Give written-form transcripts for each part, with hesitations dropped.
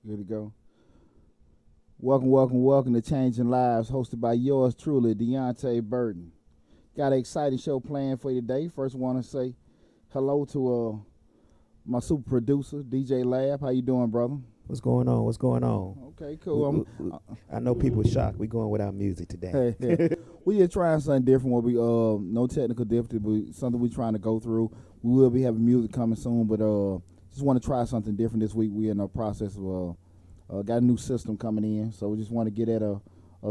Good to go. Welcome to Changing Lives, hosted by yours truly, Deonte Burden. Got an exciting show planned for you today. First, want to say hello to my super producer, DJ Lab. How you doing, brother? What's going on? What's going on? Okay, cool. I know people are shocked. We going without music today. We just trying something different. Where we no technical difficulty, but something we trying to go through. We will be having music coming soon, but just want to try something different this week. We in the process of got a new system coming in, so we just want to get at a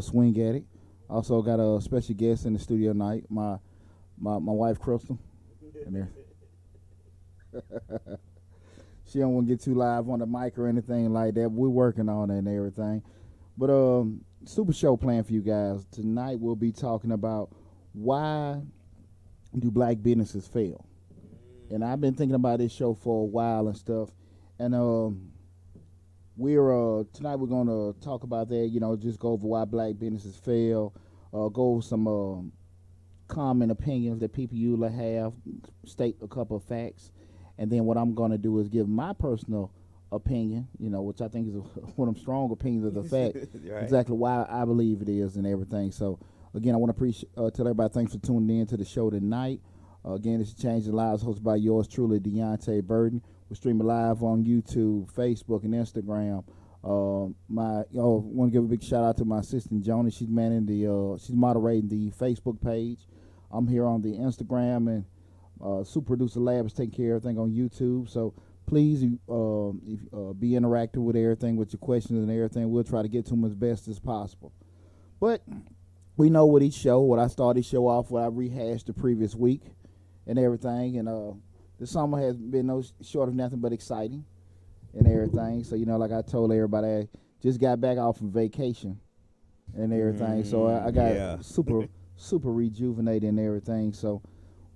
swing at it. Also got a special guest in the studio tonight, my wife Crystal. And there. She don't want to get too live on the mic or anything like that. We're working on it and everything. But super show plan for you guys. Tonight we'll be talking about why do black businesses fail. And I've been thinking about this show for a while and stuff. And tonight we're gonna talk about that, just go over why black businesses fail, go over some common opinions that people usually have, state a couple of facts. And then what I'm going to do is give my personal opinion, which I think is one of them strong opinions of the fact, right. Exactly why I believe it is and everything. So, again, I want to tell everybody thanks for tuning in to the show tonight. Again, it's Changing Lives, hosted by yours truly, Deonte Burden. We're streaming live on YouTube, Facebook, and Instagram. Want to give a big shout out to my assistant, Joni. She's moderating the Facebook page. I'm here on the Instagram, and Super Producer Lab is taking care of everything on YouTube. So please be interactive with everything, with your questions and everything. We'll try to get to them as best as possible. But we know with each show, what I started each show off with, I rehashed the previous week and everything. And the summer has been no short of nothing but exciting and everything. So, like I told everybody, I just got back off from vacation and everything. So I got super rejuvenated and everything. So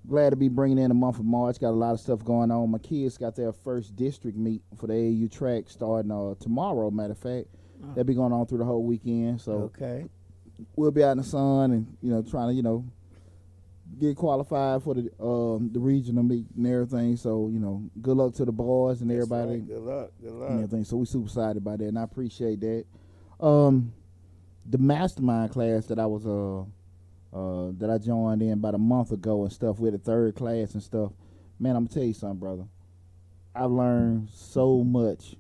glad to be bringing in the month of March. Got a lot of stuff going on. My kids got their first district meet for the AAU track starting tomorrow, matter of fact. Oh. They'll be going on through the whole weekend. So okay, we'll be out in the sun and, trying to, get qualified for the regional meet and everything. So, good luck to the boys and everybody. Right. Good luck. And everything. So we're super excited about that, and I appreciate that. The mastermind class that I was that I joined in about a month ago and stuff, with the third class and stuff, man, I'm gonna tell you something, brother. I've learned so much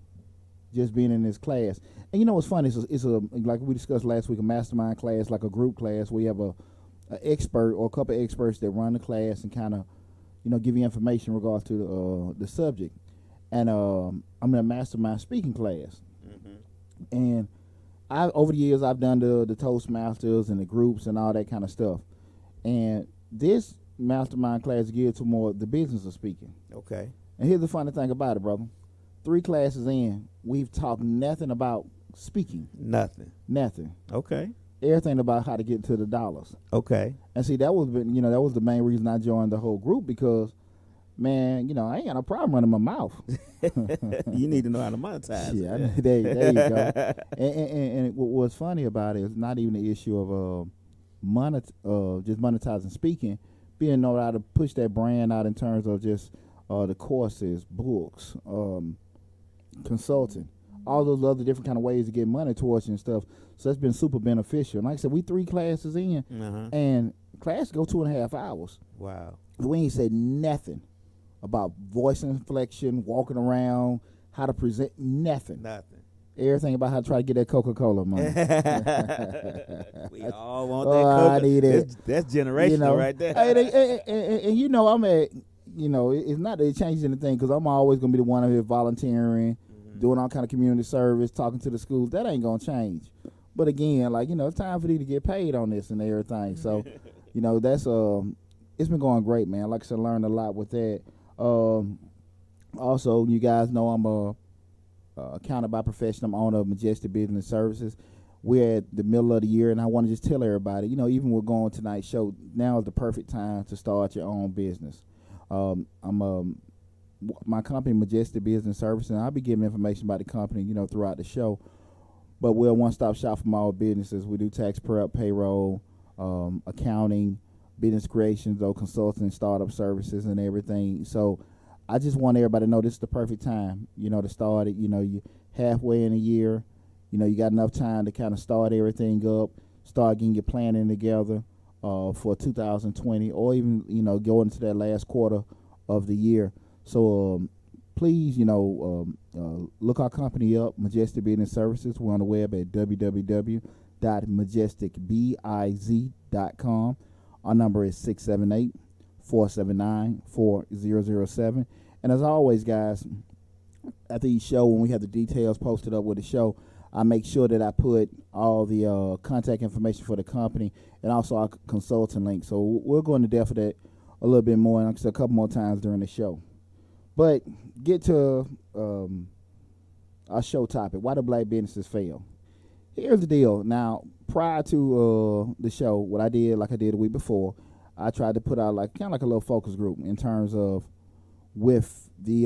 just being in this class. And what's funny is it's like we discussed last week, a mastermind class, like a group class where you have a expert or a couple of experts that run the class and kind of give you information in regards to the subject. And I'm in a mastermind speaking class. And over the years, I've done the Toastmasters and the groups and all that kind of stuff. And this mastermind class is geared to more the business of speaking. Okay. And here's the funny thing about it, brother. 3 classes in, we've talked nothing about speaking. Nothing. Okay. Everything about how to get to the dollars. Okay. And see, that was the main reason I joined the whole group, because, man, I ain't got no problem running my mouth. You need to know how to monetize. Yeah, there you go. And what's funny about it is not even the issue of just monetizing speaking, being know how to push that brand out in terms of just the courses, books, consulting, all those other different kind of ways to get money towards you and stuff. So that's been super beneficial. And like I said, we 3 classes in, and class go 2.5 hours. Wow. We ain't said nothing about voice inflection, walking around, how to present, nothing. Everything about how to try to get that Coca-Cola money. We all want that Coca. I need it. That's generational right there. And I'm at, it's not that it changes anything, because I'm always going to be the one out here volunteering, doing all kind of community service, talking to the schools. That ain't going to change. But again, it's time for you to get paid on this and everything. So, that's it's been going great, man. Like I said, learned a lot with that. Also, you guys know I'm accounted by profession. I'm owner of Majestic Business Services. We're at the middle of the year, and I want to just tell everybody, even we're going tonight's show, now is the perfect time to start your own business. I'm my company, Majestic Business Services, and I'll be giving information about the company, throughout the show. But we're a one-stop shop for all businesses. We do tax prep, payroll, accounting, business creations, consulting, startup services, and everything. So I just want everybody to know this is the perfect time, to start it. You halfway in a year, you got enough time to kind of start everything up, start getting your planning together for 2020, or even, go into that last quarter of the year. So please, look our company up, Majestic Business Services. We're on the web at www.majesticbiz.com. Our number is 678-479-4007. And as always, guys, after each show, when we have the details posted up with the show, I make sure that I put all the contact information for the company and also our consulting link. So we'll go into depth of that a little bit more, and a couple more times during the show. But get to our show topic: why do black businesses fail? Here's the deal. Now, prior to the show, what I did, like I did the week before, I tried to put out kind of like a little focus group in terms of with the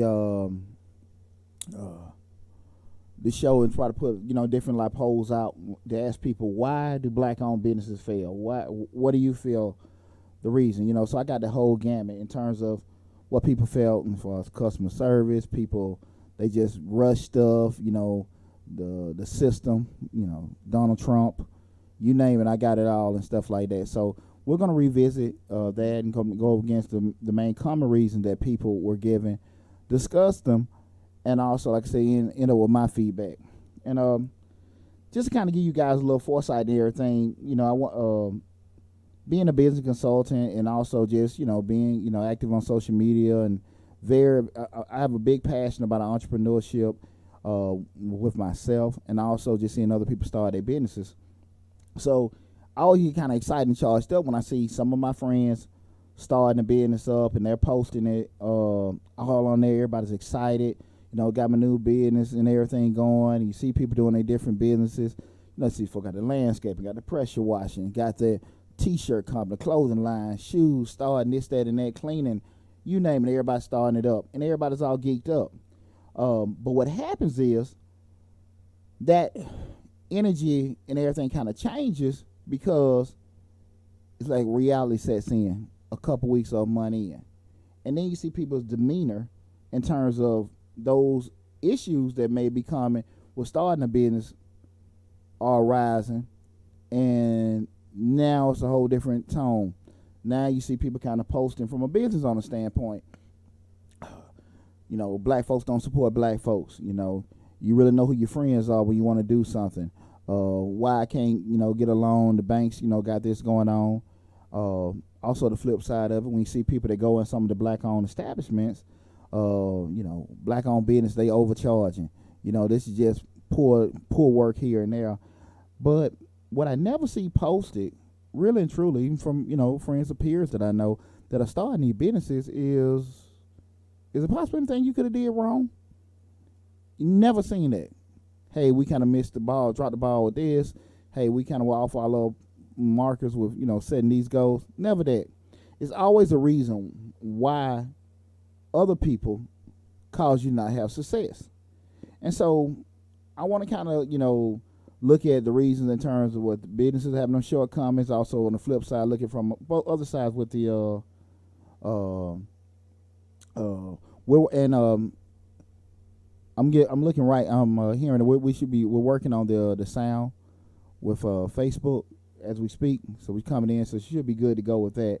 show, and try to put different polls out to ask people, why do black-owned businesses fail? What do you feel the reason? So I got the whole gamut in terms of what people felt as far as customer service. People, they just rush stuff, the system, Donald Trump, you name it, I got it all and stuff like that. So we're going to revisit that and go against the main common reason that people were given, discuss them, and also, like I say, end up with my feedback. And just to kind of give you guys a little foresight and everything, I want being a business consultant, and also just being active on social media, and I have a big passion about entrepreneurship with myself, and also just seeing other people start their businesses. So I always get kind of excited and charged up when I see some of my friends starting a business up, and they're posting it all on there. Everybody's excited, got my new business and everything going. And you see people doing their different businesses. See, folks got the landscaping, got the pressure washing, got the T-shirt company, clothing line, shoes, starting this, that, and that, cleaning, you name it. Everybody's starting it up, and everybody's all geeked up. But what happens is that energy and everything kind of changes, because it's like reality sets in a couple weeks or a month in, and then you see people's demeanor in terms of those issues that may be coming with starting a business are rising, and now it's a whole different tone. Now you see people kind of posting from a business owner standpoint. Black folks don't support black folks. You really know who your friends are when you want to do something. Why I can't, get a loan? The banks, got this going on. Also, the flip side of it, when you see people that go in some of the black-owned establishments, black-owned business, they overcharging. This is just poor work here and there. But what I never see posted, really and truly, even from, friends or peers that I know that are starting these businesses, is it possible anything you could have did wrong? You never seen that. Hey, we kind of missed the ball, dropped the ball with this. Hey, we kind of were off our little markers with, setting these goals. Never that. It's always a reason why other people cause you not have success. And so I want to kind of, look at the reasons in terms of what the businesses have no shortcomings. Also, on the flip side, looking from both other sides with the I'm looking right. I'm hearing that we're working on the sound with Facebook as we speak. So we're coming in, so it should be good to go with that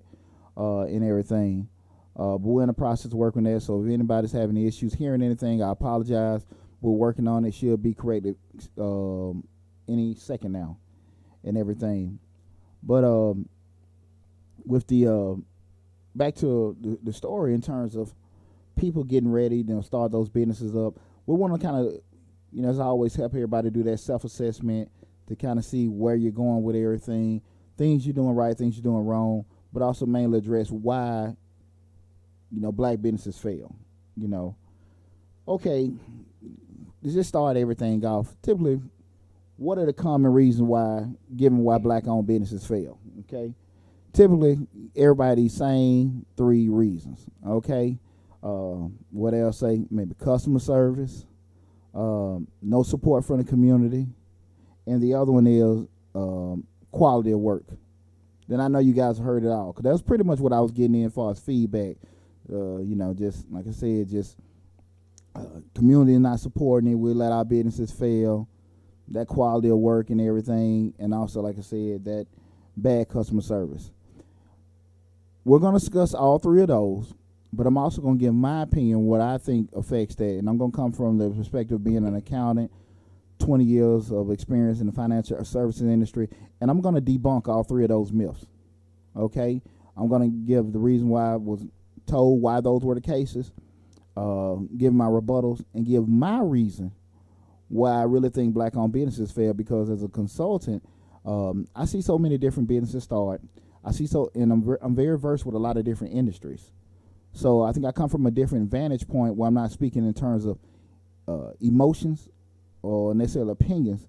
and everything. But we're in the process of working that. So if anybody's having any issues hearing anything, I apologize. We're working on it. Should be corrected any second now and everything. But with the back to the story in terms of people getting ready to start those businesses up, we want to kind of, as I always help everybody do that self-assessment to kind of see where you're going with everything, things you're doing right, things you're doing wrong, but also mainly address why, black businesses fail. Okay, to just start everything off, typically, what are the common reasons why black-owned businesses fail? Okay, typically everybody's saying 3 reasons. Okay, what else say? Maybe customer service, no support from the community, and the other one is quality of work. Then I know you guys heard it all, because that's pretty much what I was getting in as far as feedback. Just like I said, just community not supporting it, we let our businesses fail, that quality of work and everything, and also, like I said, that bad customer service. We're going to discuss all 3 of those, but I'm also going to give my opinion what I think affects that, and I'm going to come from the perspective of being an accountant, 20 years of experience in the financial services industry, and I'm going to debunk all 3 of those myths. Okay, I'm going to give the reason why I was told why those were the cases, give my rebuttals, and give my reason why I really think black-owned businesses fail. Because as a consultant, I see so many different businesses start. And I'm very versed with a lot of different industries. So I think I come from a different vantage point where I'm not speaking in terms of emotions or necessarily opinions.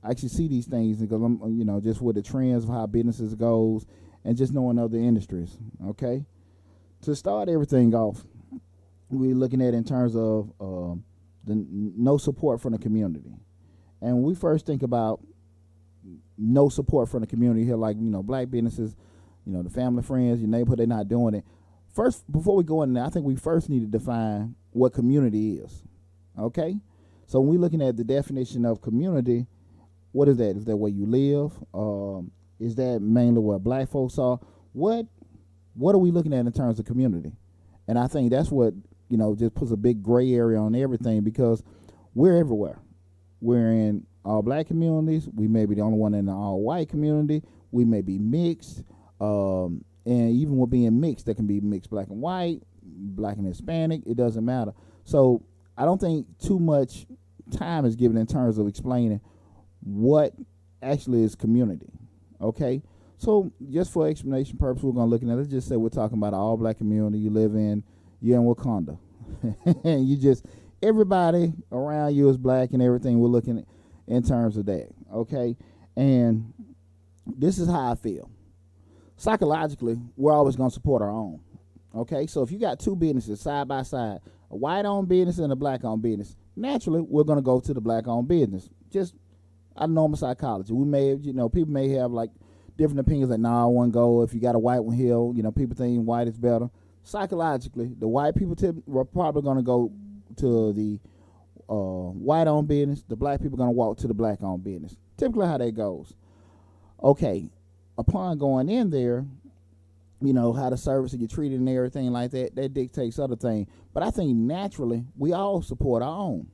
I actually see these things because I'm, just with the trends of how businesses goes and just knowing other industries. Okay, to start everything off, we're looking at in terms of the no support from the community. And when we first think about no support from the community here, like, black businesses, the family, friends, your neighborhood, they're not doing it. First, before we go in there, I think we first need to define what community is. Okay? So when we're looking at the definition of community, what is that? Is that where you live? Is that mainly where black folks are? What are we looking at in terms of community? And I think that's what, just puts a big gray area on everything, because we're everywhere. We're in all black communities. We may be the only one in the all white community. We may be mixed. And even with being mixed, there can be mixed black and white, black and Hispanic. It doesn't matter. So I don't think too much time is given in terms of explaining what actually is community. Okay? So just for explanation purpose, we're going to look at it. Let's just say we're talking about an all black community. You're in Wakanda. And everybody around you is black and everything. We're looking at in terms of that. Okay? And this is how I feel. Psychologically, we're always going to support our own. Okay? So if you got 2 businesses side by side, a white-owned business and a black-owned business, naturally, we're going to go to the black-owned business. Just out of normal psychology. We may have, people may have like different opinions like, nah, I won't go. If you got a white one here, people think white is better. Psychologically, the white people we're probably going to go to the white-owned business. The black people are going to walk to the black-owned business. Typically how that goes. Okay, upon going in there, how the service will get treated and everything like that, that dictates other things. But I think naturally, we all support our own.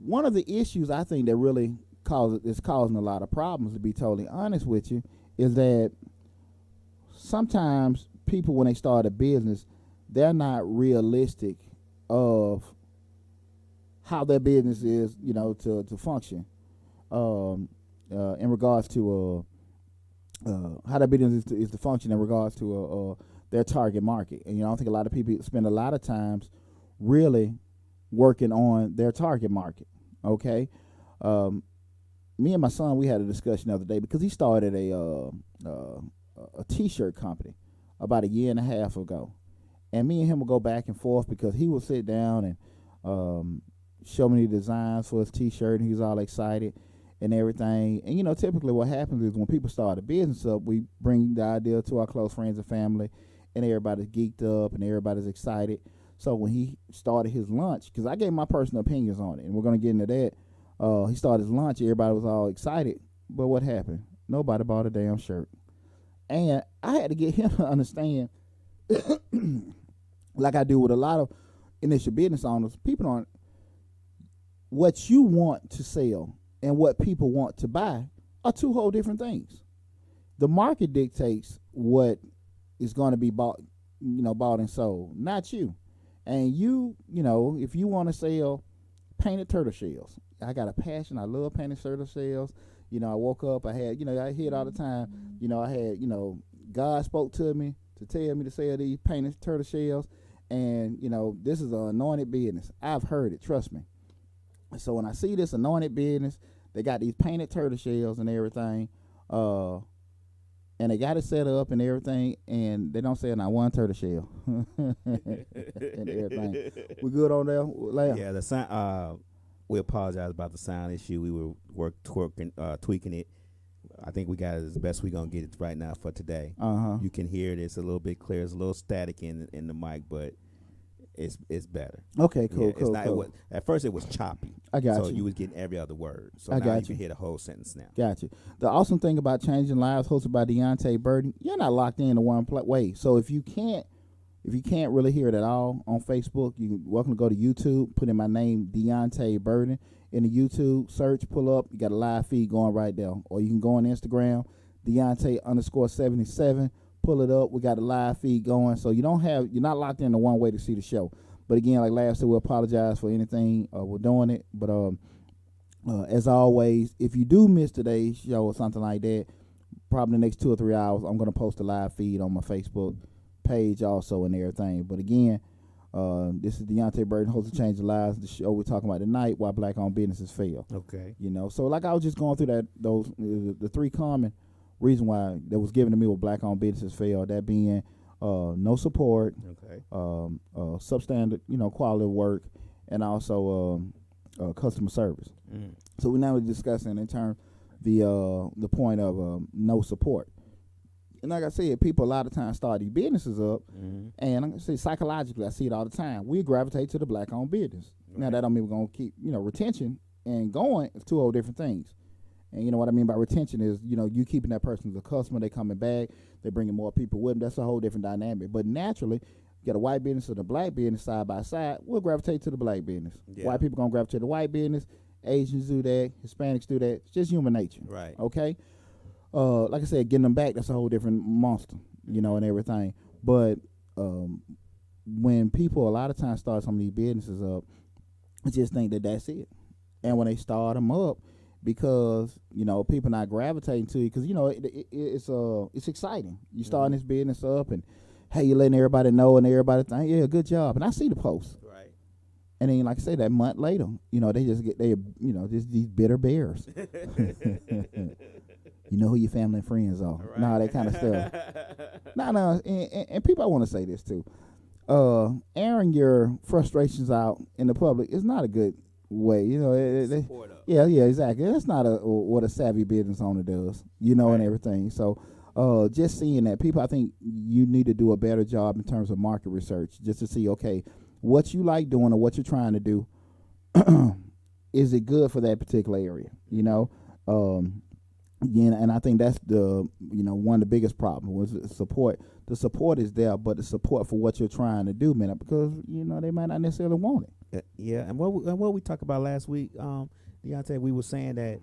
One of the issues I think that really is causing a lot of problems, to be totally honest with you, is that sometimes people, when they start a business, they're not realistic of how their business is, to function in regards to how their business is to function in regards to their target market. And, I think a lot of people spend a lot of times really working on their target market. Okay. Me and my son, we had a discussion the other day because he started a t-shirt company about 1.5 years ago. And me and him will go back and forth because he will sit down and show me the designs for his t-shirt, and he's all excited and everything. And, typically what happens is when people start a business up, we bring the idea to our close friends and family, and everybody's geeked up and everybody's excited. So when he started his lunch, because I gave my personal opinions on it, and we're going to get into that, he started his lunch, everybody was all excited. But what happened? Nobody bought a damn shirt. And I had to get him to understand, like I do with a lot of initial business owners, people aren't, what you want to sell and what people want to buy are 2 whole different things. The market dictates what is going to be bought and sold, not you. And if you want to sell painted turtle shells, I got a passion. I love painted turtle shells. I woke up, I had, I hear it all the time. I had, God spoke to me to tell me to sell these painted turtle shells. And, this is an anointed business. I've heard it, trust me. So when I see this anointed business, they got these painted turtle shells and everything, and they got it set up and everything, and they don't sell not one turtle shell and everything. We good on there? Yeah, the sound. We apologize about the sound issue. We were tweaking it. I think we got it as best we gonna get it right now for today. You can hear it. It's a little bit clear. It's a little static in the mic, but it's better. Okay, cool, yeah, cool, it's not, cool. At first, it was choppy. I got so you. You was getting every other word. So I now got you you. can hear the whole sentence now. Got you. The awesome thing about Changing Lives, hosted by Deonte Burden, you're not locked into one way. So if you can't really hear it at all on Facebook, you're welcome to go to YouTube, put in my name, Deonte Burden, in the YouTube search, pull up, you got a live feed going right there. Or you can go on Instagram, Deonte_77, pull it up, we got a live feed going. So you're not locked into one way to see the show. But again, like last week, we apologize for anything. We're doing it. But as always, if you do miss today's show or something like that, probably the next 2 or 3 hours, I'm going to post a live feed on my Facebook page also and everything. But again, this is Deonte Burden, host of Changing Lives, the show we're talking about tonight, why black-owned businesses fail. Okay. So like I was just going through the 3 common reasons why that was given to me with black-owned businesses fail, that being no support, okay, substandard, quality of work, and also customer service. So we're now discussing in terms the point of no support. And like I said, people a lot of times start these businesses up, and I'm gonna say psychologically, I see it all the time. We gravitate to the black-owned business. Right. Now that don't mean we're gonna keep retention and going. It's 2 whole different things. And you know what I mean by retention is you keeping that person as a customer. They coming back. They bringing more people with them. That's a whole different dynamic. But naturally, you got a white business and a black business side by side. We'll gravitate to the black business. Yeah. White people gonna gravitate to the white business. Asians do that. Hispanics do that. It's just human nature. Right. Okay. Like I said, getting them back, that's a whole different monster, and everything. But when people a lot of times start some of these businesses up, I just think that that's it. And when they start them up, because people not gravitating to you, because it's exciting. You starting this business up, and hey, you're letting everybody know, and everybody think, yeah, good job. And I see the post. Right. And then, like I say, that month later, they just get just these bitter bears. You know who your family and friends are. Right. Nah, that kind of stuff. No, and people, I want to say this too. Airing your frustrations out in the public is not a good way. Yeah, exactly. That's not what a savvy business owner does. Right. And everything. So, just seeing that, people, I think you need to do a better job in terms of market research, just to see, okay, what you like doing or what you're trying to do. Is it good for that particular area? Again, and I think that's the one of the biggest problems was support. The support is there, but the support for what you're trying to do, man, because they might not necessarily want it. Yeah, and what we talked about last week, Deonte, we were saying that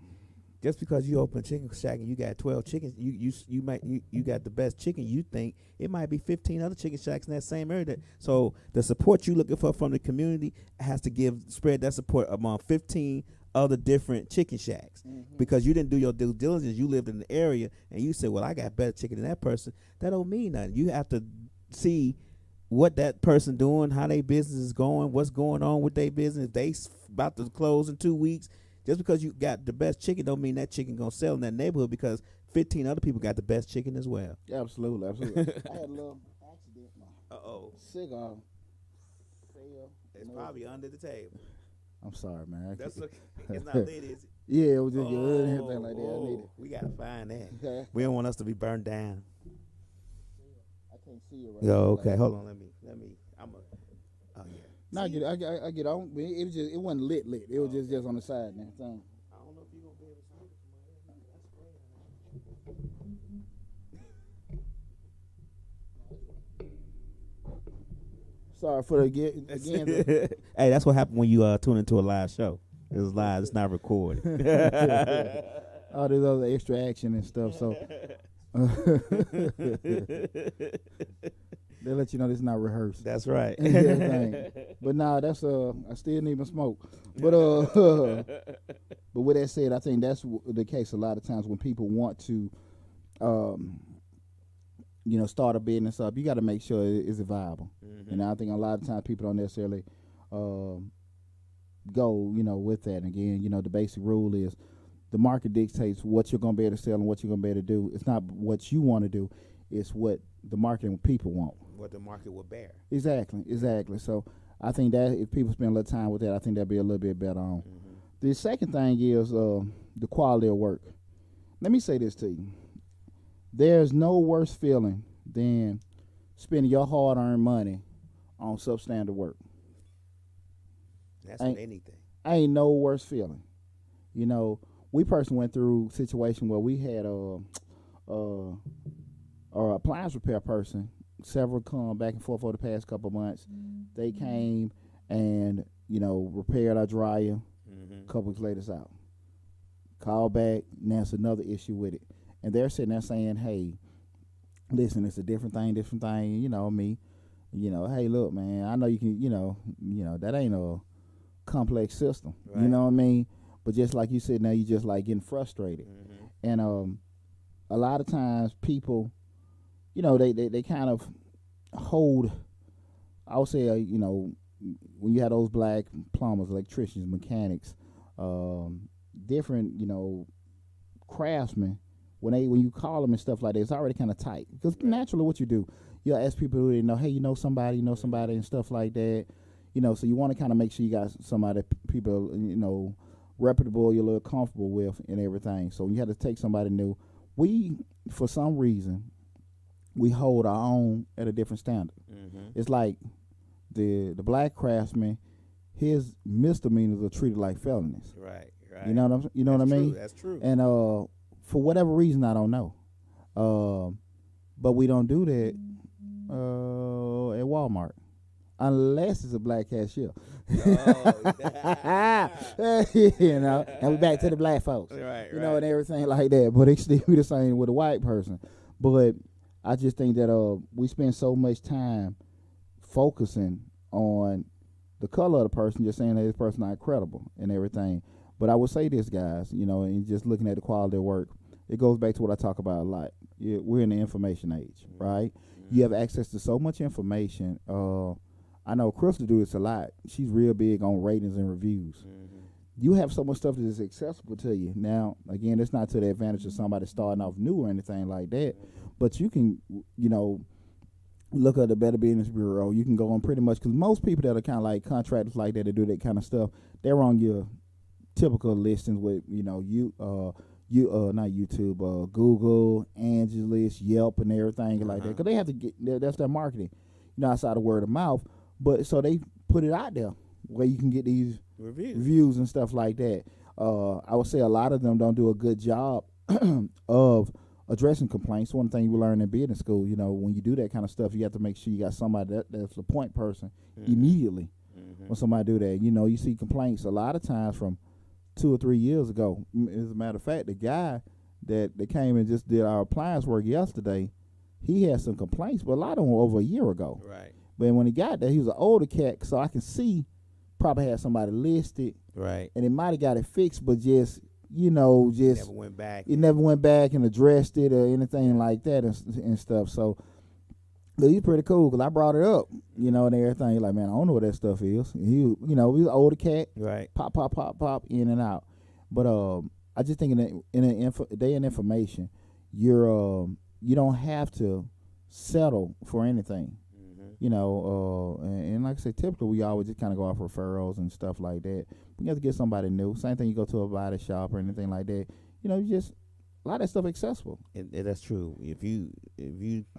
just because you open a chicken shack and you got 12 chickens, you got the best chicken. You think it might be 15 other chicken shacks in that same area. So the support you looking for from the community has to spread that support among 15 other different chicken shacks, because you didn't do your due diligence. You lived in the area and you said, well, I got better chicken than that person. That don't mean nothing. You have to see what that person doing, how their business is going, what's going on with their business. If they about to close in 2 weeks, just because you got the best chicken don't mean that chicken gonna sell in that neighborhood, because 15 other people got the best chicken as well. Yeah, absolutely. I had a little accident. Cigar fell. It's probably under the table. I'm sorry, man. That's okay. It's not lit, is it? Yeah, it was just anything like that. I need it. We gotta find that. Okay. We don't want us to be burned down. I can't see it right now. Okay. Hold on. Let me. Oh yeah. No, I get on. It wasn't lit. It was just on the side now. I don't know if you're gonna be able to see it from Sorry for the again. Hey, that's what happened when you tune into a live show. It's live. It's not recorded. All this other extra action and stuff. So they let you know this is not rehearsed. That's right. But nah, that's I still need my smoke. But but with that said, I think that's the case a lot of times when people want to start a business up. You got to make sure it's viable. And I think a lot of times people don't necessarily go, with that. And again, the basic rule is the market dictates what you're going to be able to sell and what you're going to be able to do. It's not what you want to do. It's what the market and people want. What the market will bear. Exactly. So I think that if people spend a little time with that, I think that'd be a little bit better on. The second thing is the quality of work. Let me say this to you. There's no worse feeling than spending your hard-earned money on substandard work. That's with anything. Ain't no worse feeling. We personally went through a situation where we had a appliance repair person, several come back and forth for the past couple of months. They came and, repaired our dryer. A couple weeks later, it's out. Call back, now it's another issue with it. And they're sitting there saying, hey, listen, it's a different thing, me. Hey, look, man, I know you can, that ain't a complex system. Right. You know what I mean? But just like you said, now you just like getting frustrated. And a lot of times people, they kind of hold, I would say, when you have those black plumbers, electricians, mechanics, different, craftsmen, when you call them and stuff like that, it's already kind of tight. Because naturally what you do, you'll ask people who they know, hey, somebody, and stuff like that. So you want to kind of make sure you got somebody, people, reputable, you're a little comfortable with and everything. So you have to take somebody new. We, for some reason, we hold our own at a different standard. It's like the black craftsman, his misdemeanors are treated like felonies. Right. You know what I mean? That's true. And for whatever reason, I don't know. But we don't do that at Walmart. Unless it's a black cashier. And we back to the black folks. Right, and everything like that. But it still be the same with a white person. But I just think that we spend so much time focusing on the color of the person, just saying that this person not credible and everything. But I would say this, guys, and just looking at the quality of work, it goes back to what I talk about a lot. We're in the information age, right? You have access to so much information. I know Crystal do this a lot. She's real big on ratings and reviews. You have so much stuff that is accessible to you. Now, again, it's not to the advantage of somebody starting off new or anything like that, but you can, look at the Better Business Bureau. You can go on pretty much, because most people that are kind of like contractors like that do that kind of stuff, they're on your typical listings with, not YouTube, Google, Angeles, Yelp, and everything like that, because they have to get, that's their marketing, outside of word of mouth. But so they put it out there where you can get these reviews and stuff like that. I would say a lot of them don't do a good job of addressing complaints. One thing we learn in business school, when you do that kind of stuff, you have to make sure you got somebody that's the point person immediately when somebody do that. You see complaints a lot of times from 2 or 3 years ago. As a matter of fact, the guy that came and just did our appliance work yesterday, he had some complaints, but a lot of them were over a year ago. Right. But when he got there, he was an older cat, so I can see probably had somebody listed. Right. And it might have got it fixed, but just never went back. It never went back and addressed it or anything like that and stuff. So but he's pretty cool because I brought it up, and everything. He's like, man, I don't know what that stuff is. And he was an older cat. Right. Pop, in and out. But I just think in a day in information, you don't have to settle for anything. And like I said, typically we always just kind of go off referrals and stuff like that. We have to get somebody new. Same thing, you go to a body shop or anything like that. Just a lot of that stuff accessible. And that's true. If you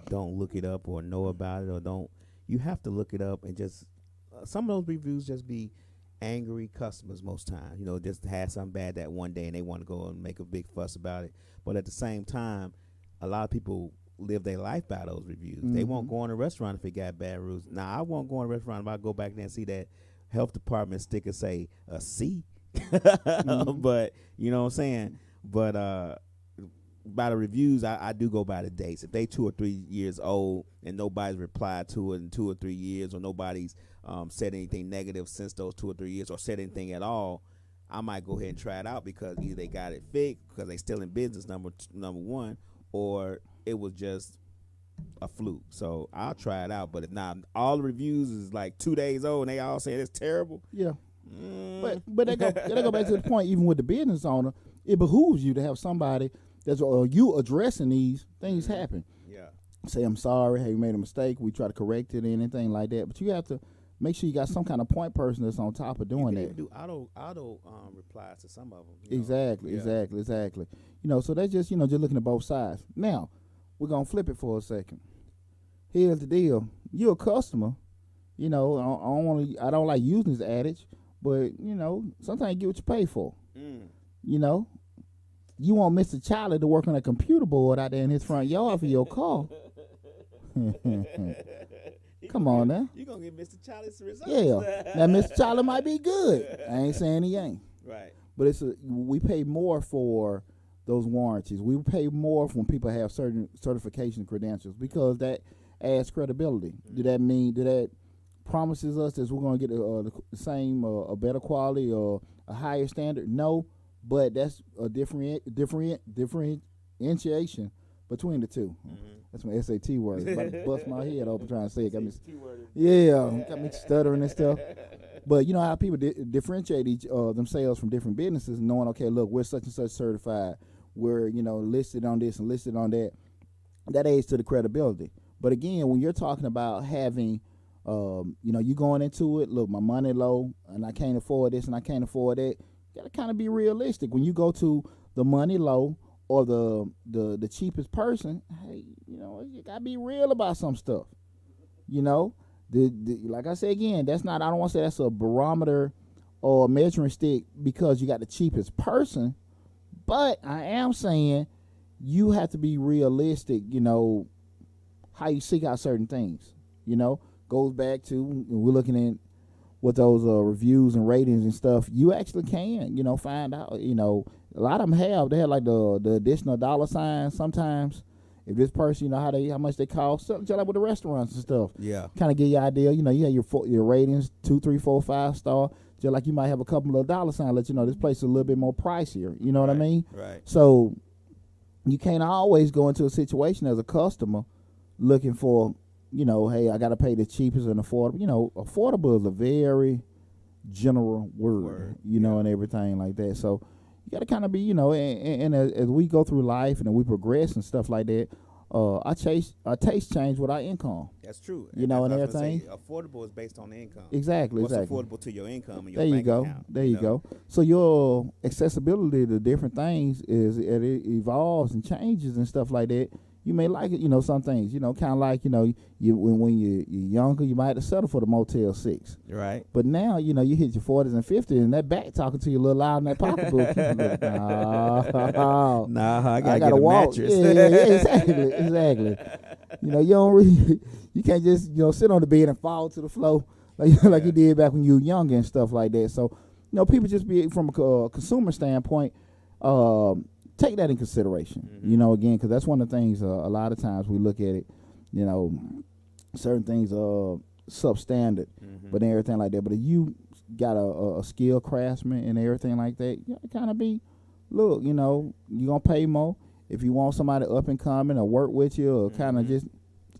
don't look it up or know about it you have to look it up and just some of those reviews just be angry customers most times. Just had something bad that one day and they want to go and make a big fuss about it. But at the same time, a lot of people live their life by those reviews. They won't go in a restaurant if it got bad reviews. Now, I won't go in a restaurant if I go back there and see that health department sticker say a C. But, you know what I'm saying? But by the reviews, I do go by the dates. If they 2 or 3 years old and nobody's replied to it in 2 or 3 years, or nobody's said anything negative since those 2 or 3 years, or said anything at all, I might go ahead and try it out because either they got it fixed because they still in business, number one, or it was just a fluke. So I'll try it out. But if not, all the reviews is like 2 days old and they all say it's terrible. Yeah. But they go back to the point. Even with the business owner, it behooves you to have somebody that's you addressing these things happen. Yeah. Say, I'm sorry. Hey, you made a mistake. We try to correct it or anything like that. But you have to make sure you got some kind of point person that's on top of doing that. You can do auto replies to some of them. Exactly. So that's just just looking at both sides. Now we're gonna flip it for a second. Here's the deal: you're a customer. I don't like using this adage, but sometimes you get what you pay for. You want Mr. Charlie to work on a computer board out there in his front yard for your car. Come on now. You're going to get Mr. Charlie's results. Yeah. Now, Mr. Charlie might be good. I ain't saying he ain't. Right. But we pay more for those warranties. We pay more when people have certain certification credentials because that adds credibility. Do that promises us that we're going to get the same, a better quality or a higher standard? No. But that's a differentiation between the two. That's my SAT word. About to bust my head open trying to say it. Got me stuttering and stuff. But you know how people differentiate themselves from different businesses, knowing, okay, look, we're such and such certified. We're listed on this and listed on that. That aids to the credibility. But again, when you're talking about having, you going into it, look, my money low, and I can't afford this and I can't afford that. You gotta kind of be realistic when you go to the money low or the cheapest person. Hey, you gotta be real about some stuff. Like I say again, that's not. I don't want to say that's a barometer or a measuring stick because you got the cheapest person, but I am saying you have to be realistic. How you seek out certain things. Goes back to we're looking at. With those reviews and ratings and stuff, you actually can, find out. A lot of them have. They have like the additional dollar signs sometimes. If this person, how much they cost, just like with the restaurants and stuff. Yeah. Kind of give you an idea. You have your ratings 2, 3, 4, 5 star. Just like you might have a couple of dollar signs, let you know this place is a little bit more pricier. You know what I mean? Right. So you can't always go into a situation as a customer looking for. Hey, I got to pay the cheapest and affordable. Affordable is a very general word, and everything like that. So you got to kind of be, and as we go through life and we progress and stuff like that, our taste change with our income. That's true. And everything. Affordable is based on the income. Exactly. What's affordable to your income and your bank bank account. There you go. So your accessibility to different things it evolves and changes and stuff like that. You may like it, some things, kind of like, when you're younger, you might have to settle for the Motel 6. Right. But now, you hit your 40s and 50s, and that back talking to you a little loud in that pocketbook. I gotta walk. Mattress. Exactly. You don't really, you can't just, sit on the bed and fall to the floor like you did back when you were younger and stuff like that. So, people just be, from a consumer standpoint, take that in consideration, again, because that's one of the things a lot of times we look at it, certain things are substandard, but everything like that. But if you got a skilled craftsman and everything like that, you got to kind of be, look, you're going to pay more. If you want somebody up and coming or work with you or kind of just,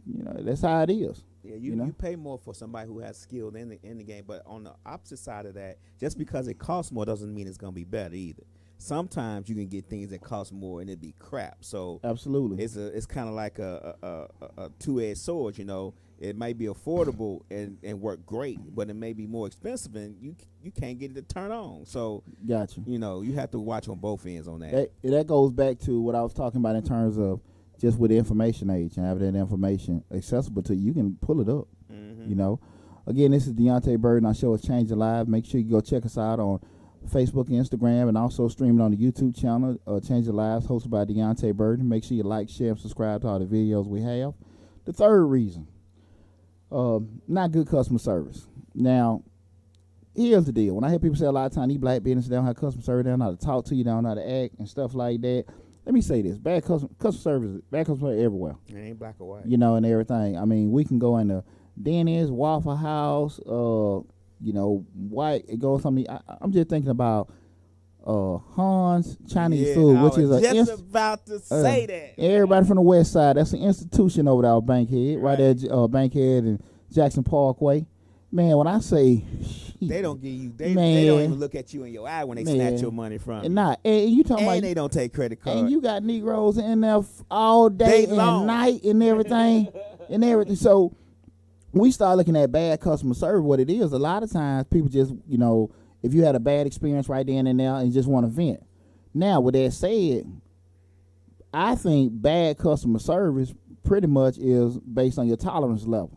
that's how it is. Yeah, you pay more for somebody who has skill in the game. But on the opposite side of that, just because it costs more doesn't mean it's going to be better either. Sometimes you can get things that cost more and it'd be crap. So absolutely, it's kind of like a two-edged sword. It might be affordable and work great, but it may be more expensive and you can't get it to turn on. So gotcha. You have to watch on both ends on that. That goes back to what I was talking about in terms of just with the information age and having that information accessible to you. You can pull it up. Again, this is Deonte Burden. Our show is Change Your Lives. Make sure you go check us out on Facebook and Instagram, and also streaming on the YouTube channel, Change Your Lives, hosted by Deonte Burden. Make sure you like, share, and subscribe to all the videos we have. The third reason, not good customer service. Now, here's the deal. When I hear people say a lot of times, these black businesses don't have customer service, they don't know how to talk to you, they don't know how to act and stuff like that. Let me say this. Bad customer service everywhere. It ain't black or white. And everything. I mean, we can go into Denny's, Waffle House, white, it goes something. I'm just thinking about Han's Chinese food, which is just about to say that. Everybody from the West Side, that's an institution over there, Bankhead, right there, Bankhead and Jackson Parkway. Man, when I say They don't give you. They Man. don't even look at you in your eye when they Man. snatch your money from you. and not and you talking And about they don't take credit card. and you got Negroes in there all day Day and long. night and everything and everything. So we start looking at bad customer service. What it is, a lot of times people just, if you had a bad experience right then and there and you just want to vent. Now, with that said, I think bad customer service pretty much is based on your tolerance level.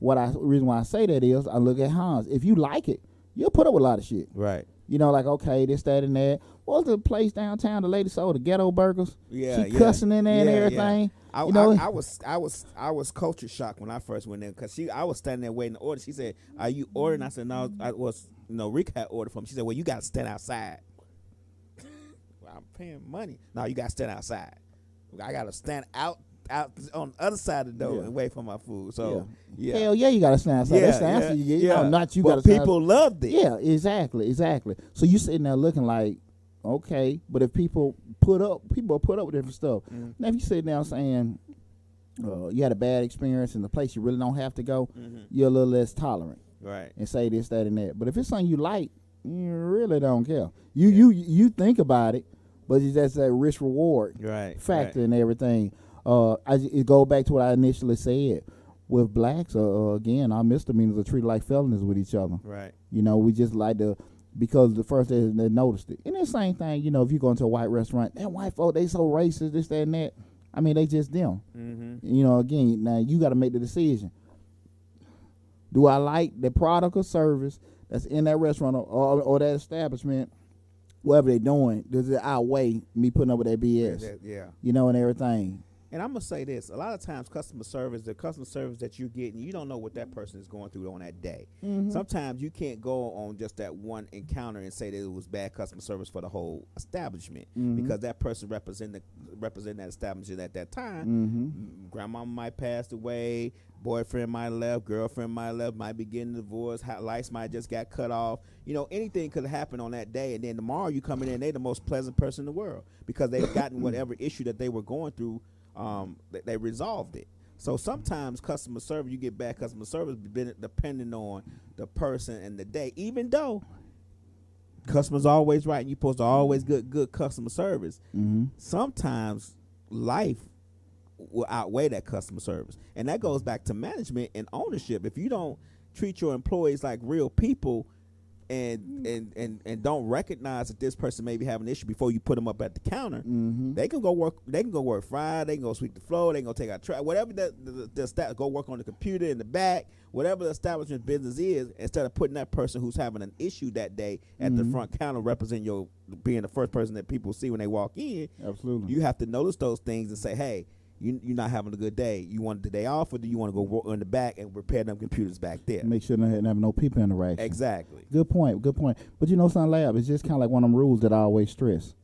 Reason why I say that is I look at Hans. If you like it, you'll put up with a lot of shit. Right. Like, okay, this, that, and that. What was the place downtown the lady sold the ghetto burgers? Yeah, she cussing in there and everything. I was culture shocked when I first went in because I was standing there waiting to order. She said, "Are you ordering?" I said, "No, I was." Rika had ordered for me. She said, "Well, you got to stand outside." Well, I'm paying money. No, you got to stand outside. I got to stand out on the other side of the door and wait for my food. So yeah. Hell yeah, you gotta stand outside. That's the answer you get. Not you but gotta stand people loved it. Yeah, exactly. So you sitting there looking like, okay, but if people put up with different stuff. Now if you sit down saying you had a bad experience in the place you really don't have to go, you're a little less tolerant. Right. And say this, that, and that. But if it's something you like, you really don't care. You think about it, but it's just that risk reward factor and everything. It go back to what I initially said. With blacks, again, our misdemeanors are treated like felonies with each other. Right. We just like to, because the first day they noticed it. And the same thing, if you go into a white restaurant, that white folk, they so racist, this, that, and that. I mean, they just them. Again, now you got to make the decision. Do I like the product or service that's in that restaurant or that establishment, whatever they're doing? Does it outweigh me putting up with that BS? And everything. And I'm going to say this. A lot of times the customer service that you're getting, you don't know what that person is going through on that day. Sometimes you can't go on just that one encounter and say that it was bad customer service for the whole establishment because that person represent that establishment at that time. Grandma might pass away, boyfriend might have left, girlfriend might have left, might be getting divorced, lights might just got cut off. Anything could happen on that day, and then tomorrow you come in and they're the most pleasant person in the world because they've gotten whatever issue that they were going through. They resolved it. So sometimes customer service, you get bad customer service depending on the person and the day. Even though customer's always right and you're supposed to always get good customer service, sometimes life will outweigh that customer service. And that goes back to management and ownership. If you don't treat your employees like real people and don't recognize that this person may be having an issue before you put them up at the counter, they can go work. They can go work Friday. They can go sweep the floor. They can go take out trash. Whatever the go work on the computer in the back. Whatever the establishment business is, instead of putting that person who's having an issue that day at the front counter, represent being the first person that people see when they walk in. Absolutely, you have to notice those things and say, hey. You're not having a good day. You want the day off, or do you want to go work in the back and repair them computers back there? Make sure they have no people interaction. Exactly. Good point. But Sun Lab, it's just kind of like one of them rules that I always stress.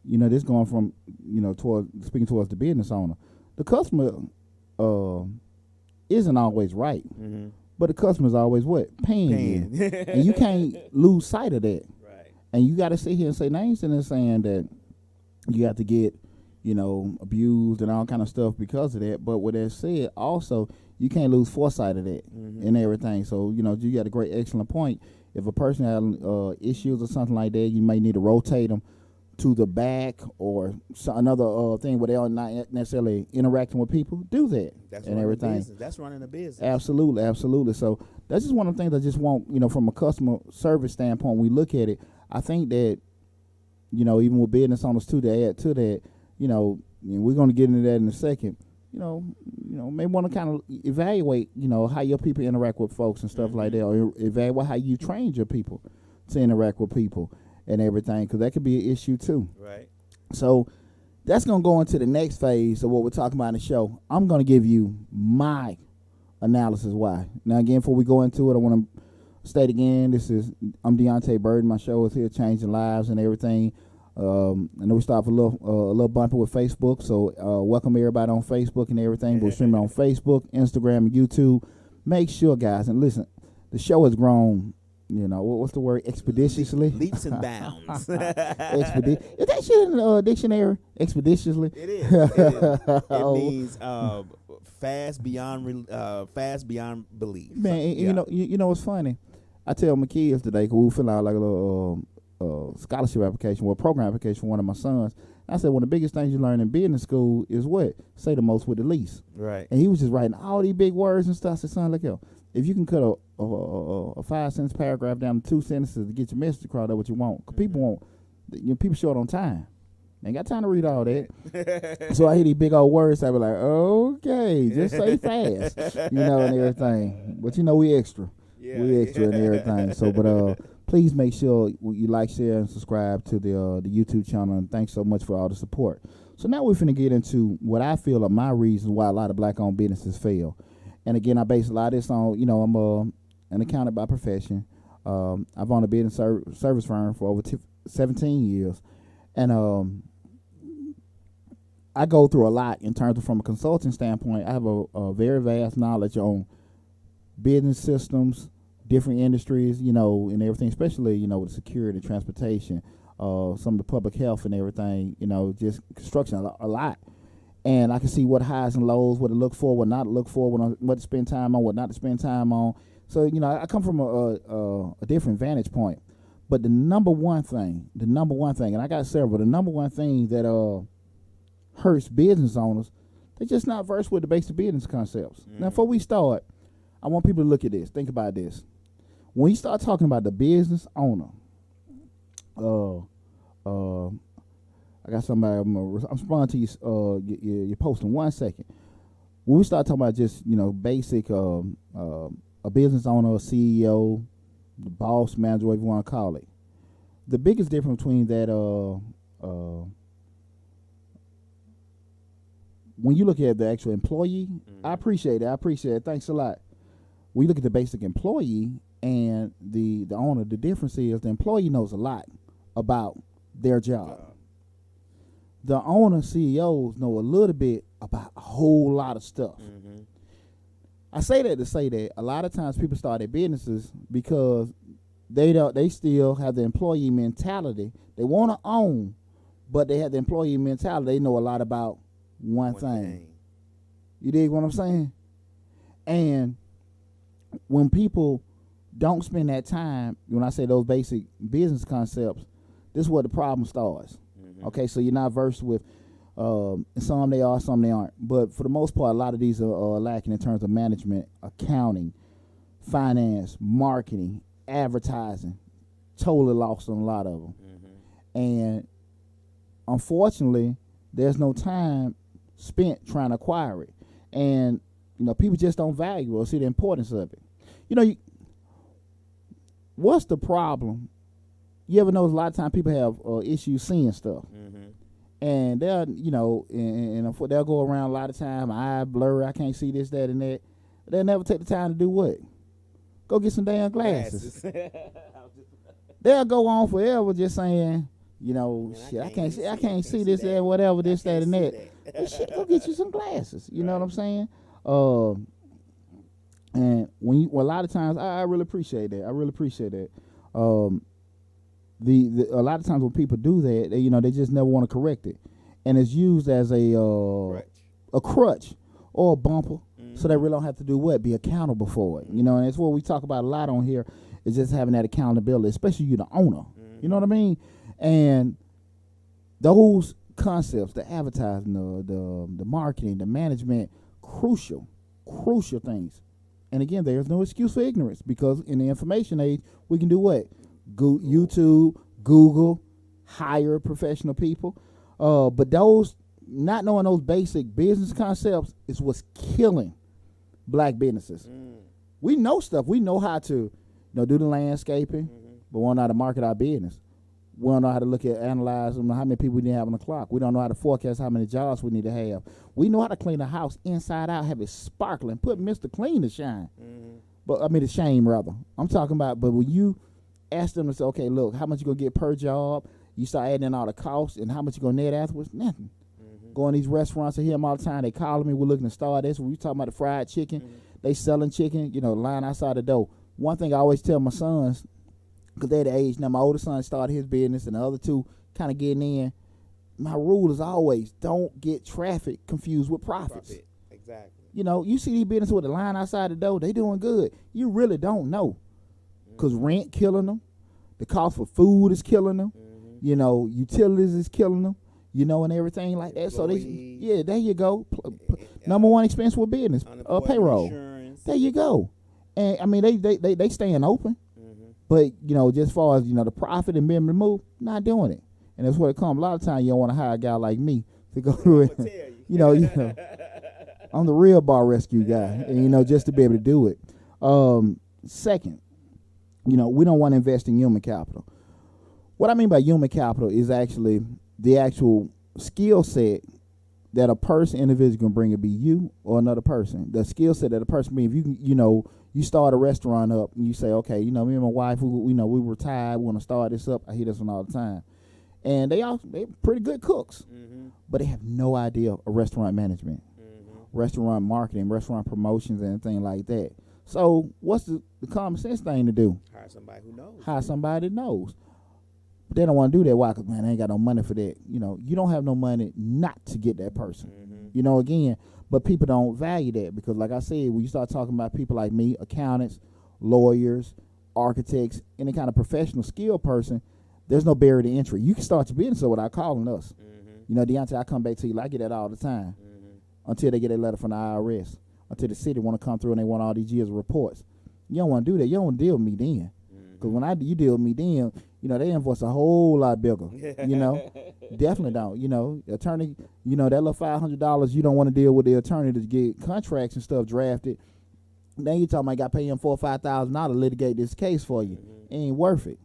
This going from speaking towards the business owner. The customer isn't always right, but the customer is always what paying you, and you can't lose sight of that. Right. And you got to sit here and say, now I ain't sitting there saying that you have to get abused and all kind of stuff because of that. But with that said, also, you can't lose foresight of that and everything. So, you got a great, excellent point. If a person has issues or something like that, you may need to rotate them to the back or another thing where they are not necessarily interacting with people. Do that. That's and everything. That's running a business. Absolutely. So that's just one of the things I just want, from a customer service standpoint, we look at it. I think that, even with business owners too, to add to that, and we're going to get into that in a second, may want to kind of evaluate, how your people interact with folks and stuff like that, or evaluate how you train your people to interact with people and everything, because that could be an issue too. Right. So that's going to go into the next phase of what we're talking about in the show. I'm going to give you my analysis why. Now, again, before we go into it, I want to state again, I'm Deonte Burden. My show is here, Changing Lives and everything. I know we start with a little bumpy with Facebook, so welcome everybody on Facebook and everything. We're streaming on Facebook, Instagram, and YouTube. Make sure, guys, and listen, the show has grown. What's the word? Expeditiously. Leaps and bounds. Is that shit in the dictionary? Expeditiously. It is. It means fast beyond belief. Man, you know what's funny? I tell my kids today, 'cause we fill out like a little scholarship application or a program application for one of my sons. I said one of the biggest things you learn in business school is what? Say the most with the least. Right. And he was just writing all these big words and stuff. I said, son, look here. If you can cut a 5-sentence paragraph down to 2 sentences to get your message across, that's what you want. 'Cause people want, people short on time. They ain't got time to read all that. So I hear these big old words. I be like, okay, just say fast, and everything. But we extra. Yeah, we extra and everything. So, but please make sure you like, share, and subscribe to the YouTube channel. And thanks so much for all the support. So now we're finna get into what I feel are my reasons why a lot of black-owned businesses fail. And again, I base a lot of this on, I'm an accountant by profession. I've owned a business service firm for over 17 years. And I go through a lot in terms of, from a consulting standpoint. I have a very vast knowledge on business systems, different industries, and everything, especially, with security, transportation, some of the public health and everything, just construction, a lot. And I can see what highs and lows, what to look for, what not to look for, what to spend time on, what not to spend time on. So, I come from a different vantage point. But the number one thing, and I got several, the number one thing that hurts business owners, they're just not versed with the basic business concepts. Now, before we start, I want people to look at this. Think about this. When you start talking about the business owner, I got somebody, I'm responding to your post in 1 second. When we start talking about just, basic, a business owner, a CEO, the boss, manager, whatever you want to call it, the biggest difference between that, when you look at the actual employee, I appreciate it. Thanks a lot. When you look at the basic employee and the owner, the difference is the employee knows a lot about their job. The owner, CEOs know a little bit about a whole lot of stuff. I say that to say that a lot of times people start their businesses because they still have the employee mentality. They want to own, but they have the employee mentality. They know a lot about one thing. You dig what I'm saying? And when people don't spend that time, when I say those basic business concepts, this is where the problem starts. Okay, so you're not versed with some they are, some they aren't. But for the most part, a lot of these are lacking in terms of management, accounting, finance, marketing, advertising. Totally lost on a lot of them. And unfortunately, there's no time spent trying to acquire it. And, people just don't value or see the importance of it. What's the problem? You ever notice a lot of times people have issues seeing stuff. And they'll, and they'll go around a lot of time, eye blur, I can't see this, that, and that. They'll never take the time to do what? Go get some damn glasses. They'll go on forever just saying, shit, I can't see this, that, whatever, this, that, and that. But shit, go get you some glasses. You know what I'm saying? And a lot of times, I really appreciate that. A lot of times when people do that, they just never want to correct it, and it's used as a crutch or a bumper, so they really don't have to do what? Be accountable for it. And it's what we talk about a lot on here, is just having that accountability, especially you the owner. You know what I mean? And those concepts, the advertising, the marketing, the management, crucial things. And again, there's no excuse for ignorance, because in the information age, we can do what? YouTube, Google, hire professional people. But not knowing those basic business concepts is what's killing black businesses. We know stuff. We know how to do the landscaping, but we don't know how to market our business. We don't know how to analyze how many people we need to have on the clock. We don't know how to forecast how many jobs we need to have. We know how to clean a house inside out, have it sparkling, put Mr. Clean to shine. But to shame, rather. I'm talking about, but when you ask them to say, okay, look, how much you gonna get per job? You start adding in all the costs and how much you gonna net afterwards? Nothing. Going to these restaurants, I hear them all the time. They calling me, we're looking to start this. When we talking about the fried chicken, they selling chicken, line outside the door. One thing I always tell my sons, because they're the age now, my older son started his business and the other two kind of getting in. My rule is always don't get traffic confused with profits. Exactly. You know, you see these businesses with the line outside the door, they doing good. You really don't know. Because rent killing them. The cost for food is killing them. You know, utilities is killing them. You know, and everything like that. So, there you go. Number one expense with business, payroll. Insurance. There you go. And, I mean, they staying open. But, you know, just as far as, you know, the profit and being removed, not doing it. And that's where it comes. A lot of times you don't want to hire a guy like me to go through it. You know, I'm the real bar rescue guy, and, you know, just to be able to do it. Second, you know, we don't want to invest in human capital. What I mean by human capital is actually the actual skill set that a person, individual can bring. It be you or another person. The skill set that a person brings. If you can, you know, you start a restaurant up and you say, okay, you know, me and my wife, we we retired, we want to start this up. I hear this one all the time. And they're pretty good cooks, but they have no idea of restaurant management, restaurant marketing, restaurant promotions, and anything like that. So what's the common sense thing to do? Hire somebody who knows. Hire somebody that knows. But they don't want to do that. Why? Because, man, I ain't got no money for that. You know, you don't have no money not to get that person. You know, again, but people don't value that because, like I said, when you start talking about people like me, accountants, lawyers, architects, any kind of professional skill person, there's no barrier to entry. You can start your business without calling us. You know, Deonte, I come back to you. I get that all the time until they get a letter from the IRS, until the city want to come through and they want all these years of reports. You don't want to do that. You don't deal with me then. Because when you deal with me then, you know, they invoice a whole lot bigger. You know, definitely don't. You know, attorney, you know, that little $500, you don't want to deal with the attorney to get contracts and stuff drafted. Then you talking about got to pay him $4,000 or $5,000 to litigate this case for you. It ain't worth it.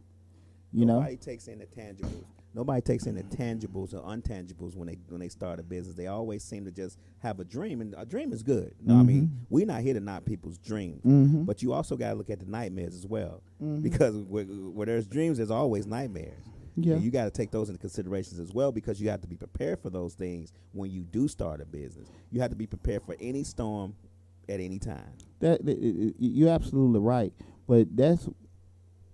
Nobody takes in the tangibles. Nobody takes in the tangibles or untangibles when they start a business. They always seem to just have a dream, and a dream is good. No, I mean, we're not here to knock people's dreams, but you also got to look at the nightmares as well, because where there's dreams, there's always nightmares. Yeah, and you got to take those into considerations as well, because you have to be prepared for those things when you do start a business. You have to be prepared for any storm at any time. You're absolutely right, but that's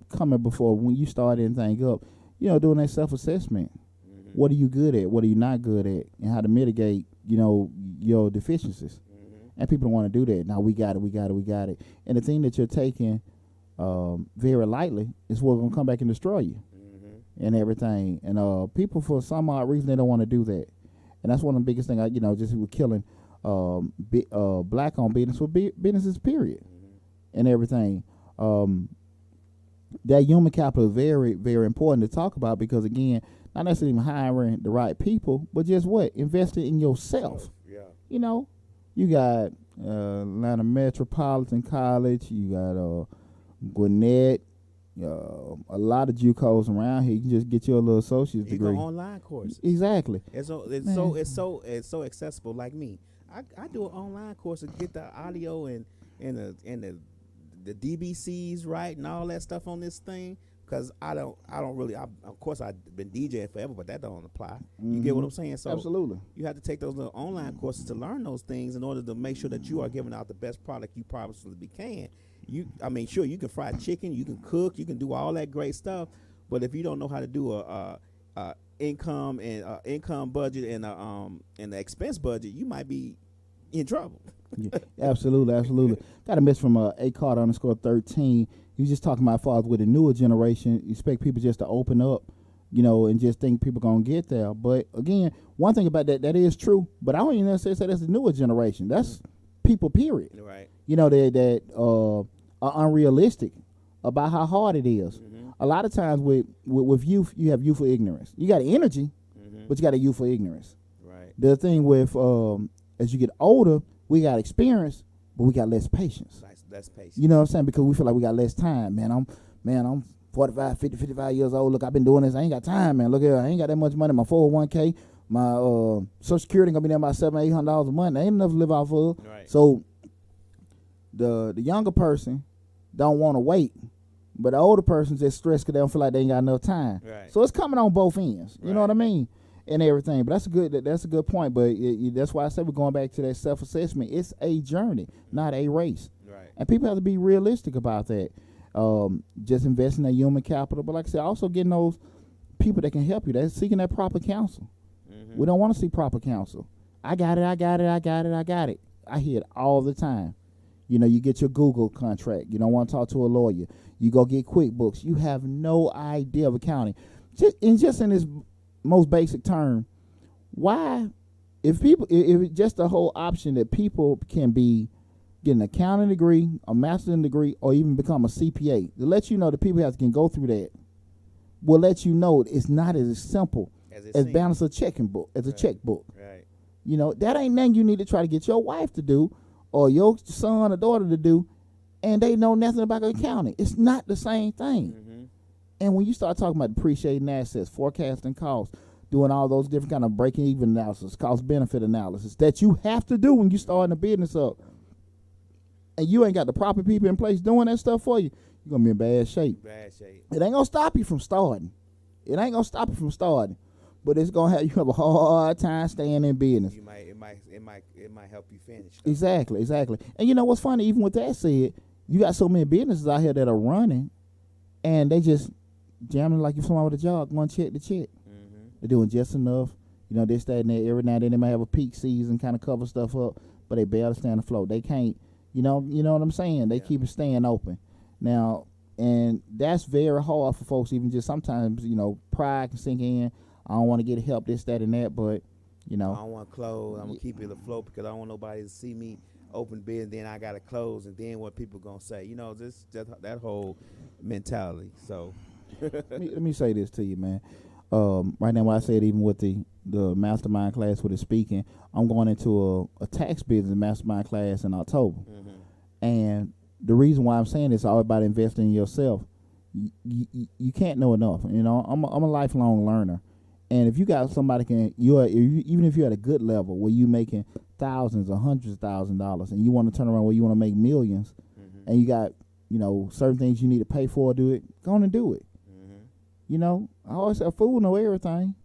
coming before when you start anything up. You know, doing that self-assessment. What are you good at? What are you not good at? And how to mitigate, you know, your deficiencies. And people don't want to do that. Now, we got it. And the thing that you're taking very lightly is what's going to come back and destroy you and everything. And people, for some odd reason, they don't want to do that. And that's one of the biggest things, you know, just with killing black-owned businesses, period, and everything. That human capital is very, very important to talk about because, again, not necessarily hiring the right people, but just what? Investing in yourself. Yeah. You know, you got Atlanta Metropolitan College, you got Gwinnett, a lot of JUCOs around here. You can just get your little associate's degree. You go online courses. Exactly. It's so accessible. Like me, I do an online course to get the audio and the DBCs right and all that stuff on this thing, because I don't really, of course I've been DJing forever, but that don't apply. You get what I'm saying? So absolutely, you have to take those little online courses to learn those things in order to make sure that you are giving out the best product you possibly can. Sure, you can fry chicken, you can cook, you can do all that great stuff, but if you don't know how to do a income budget and the expense budget, you might be in trouble. Yeah, absolutely. Got a message from @ACard_13. He was just talking about fathers with the newer generation. You expect people just to open up, you know, and just think people gonna get there. But again, one thing about that is true. But I don't even necessarily say that's the newer generation. That's people, period. Right. You know, that are unrealistic about how hard it is. A lot of times with youth, you have youthful ignorance. You got energy, but you got a youthful ignorance. Right. The thing with as you get older, we got experience, but we got less patience. Less patience. You know what I'm saying? Because we feel like we got less time, man. I'm 45, 50, 55 years old. Look, I've been doing this. I ain't got time, man. Look here, I ain't got that much money. My 401k, my Social Security gonna be there about $700-800 a month. There ain't enough to live off of. Right. So the younger person don't want to wait, but the older person just stressed because they don't feel like they ain't got enough time. Right. So it's coming on both ends. You know what I mean? And everything. But that's a good point. But that's why I said we're going back to that self-assessment. It's a journey, not a race. Right. And people have to be realistic about that. Just investing in human capital. But like I said, also getting those people that can help you. That's seeking that proper counsel. We don't want to see proper counsel. I got it. I hear it all the time. You know, you get your Google contract. You don't want to talk to a lawyer. You go get QuickBooks. You have no idea of accounting. Just in this most basic term, why, if it's just a whole option that people can be get an accounting degree, a master's degree, or even become a CPA, to let you know that people can go through that, will let you know it's not as simple as balance a checking book, as a checkbook. Right. You know, that ain't nothing you need to try to get your wife to do or your son or daughter to do, and they know nothing about accounting. It's not the same thing. Mm-hmm. And when you start talking about depreciating assets, forecasting costs, doing all those different kind of breaking even analysis, cost benefit analysis that you have to do when you starting a business up, and you ain't got the proper people in place doing that stuff for you, you're gonna be in bad shape. It ain't gonna stop you from starting. But it's gonna have you have a hard time staying in business. It might help you finish. Exactly. And you know what's funny? Even with that said, you got so many businesses out here that are running, and they just jamming like you someone with a job, going check to check. Mm-hmm. They're doing just enough. You know, this, that, and that. Every now and then they might have a peak season, kind of cover stuff up, but they barely stand afloat. They can't. You know what I'm saying? They keep it staying open. Now, and that's very hard for folks. Even just sometimes, you know, pride can sink in. I don't want to get help, this, that, and that, but, you know. I don't want to close. I'm going to keep it afloat because I don't want nobody to see me open business, then I got to close, and then what people going to say. You know, that whole mentality. So. let me say this to you, man. Right now, what I said, even with the mastermind class with the speaking, I'm going into a tax business mastermind class in October. Mm-hmm. And the reason why I'm saying this, all about investing in yourself. You can't know enough. You know, I'm a lifelong learner. And if you got somebody even if you're at a good level where you making thousands or hundreds of $1,000s, and you want to turn around where you want to make millions, mm-hmm. and you got, you know, certain things you need to pay for, do it, go on and do it. Mm-hmm. You know, I always say a fool know everything.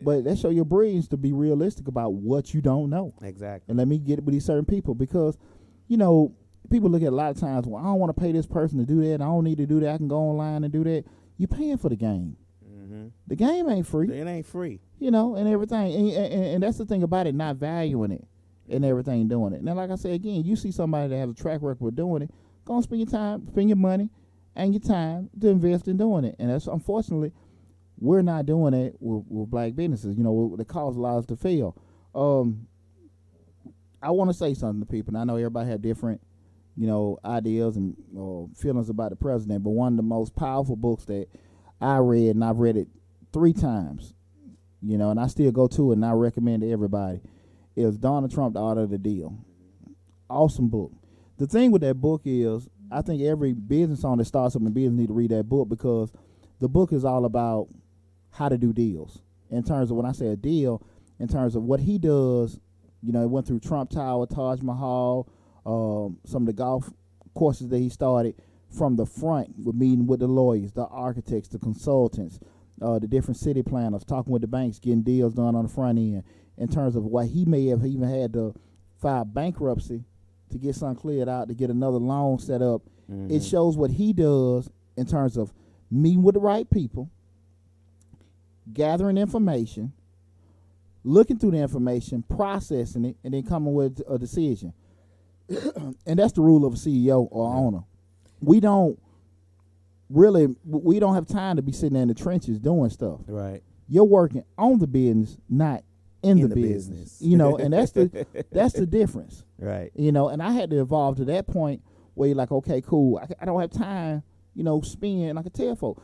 But that show your brains to be realistic about what you don't know. Exactly. And let me get it with these certain people, because, you know, people look at a lot of times, well, I don't want to pay this person to do that. I don't need to do that. I can go online and do that. You're paying for the game. Mm-hmm. The game ain't free. It ain't free. You know, and everything. And that's the thing about it, not valuing it and everything, doing it. Now, like I said, again, you see somebody that has a track record with doing it, go and spend your time, spend your money and your time to invest in doing it. And that's, unfortunately, we're not doing it with black businesses. You know, that cause lives to fail. I want to say something to people, and I know everybody have different, you know, ideas and feelings about the president, but one of the most powerful books that I read, and I've read it 3 times, you know, and I still go to it, and I recommend to everybody, is Donald Trump, The Art of the Deal. Awesome book. The thing with that book is, I think every business owner that starts up in business need to read that book, because the book is all about how to do deals. In terms of, when I say a deal, in terms of what he does, you know, it went through Trump Tower, Taj Mahal, some of the golf courses that he started from the front, with meeting with the lawyers, the architects, the consultants, the different city planners, talking with the banks, getting deals done on the front end, in terms of why he may have even had to file bankruptcy to get something cleared out, to get another loan set up. Mm-hmm. It shows what he does in terms of meeting with the right people, gathering information, looking through the information, processing it, and then coming with a decision. And that's the rule of a CEO or owner. We don't have time to be sitting there in the trenches doing stuff. Right. You're working on the business, not in the business. You know, and that's the difference. Right. You know, and I had to evolve to that point where you're like, okay, cool, I don't have time, you know, spend. I can tell folks,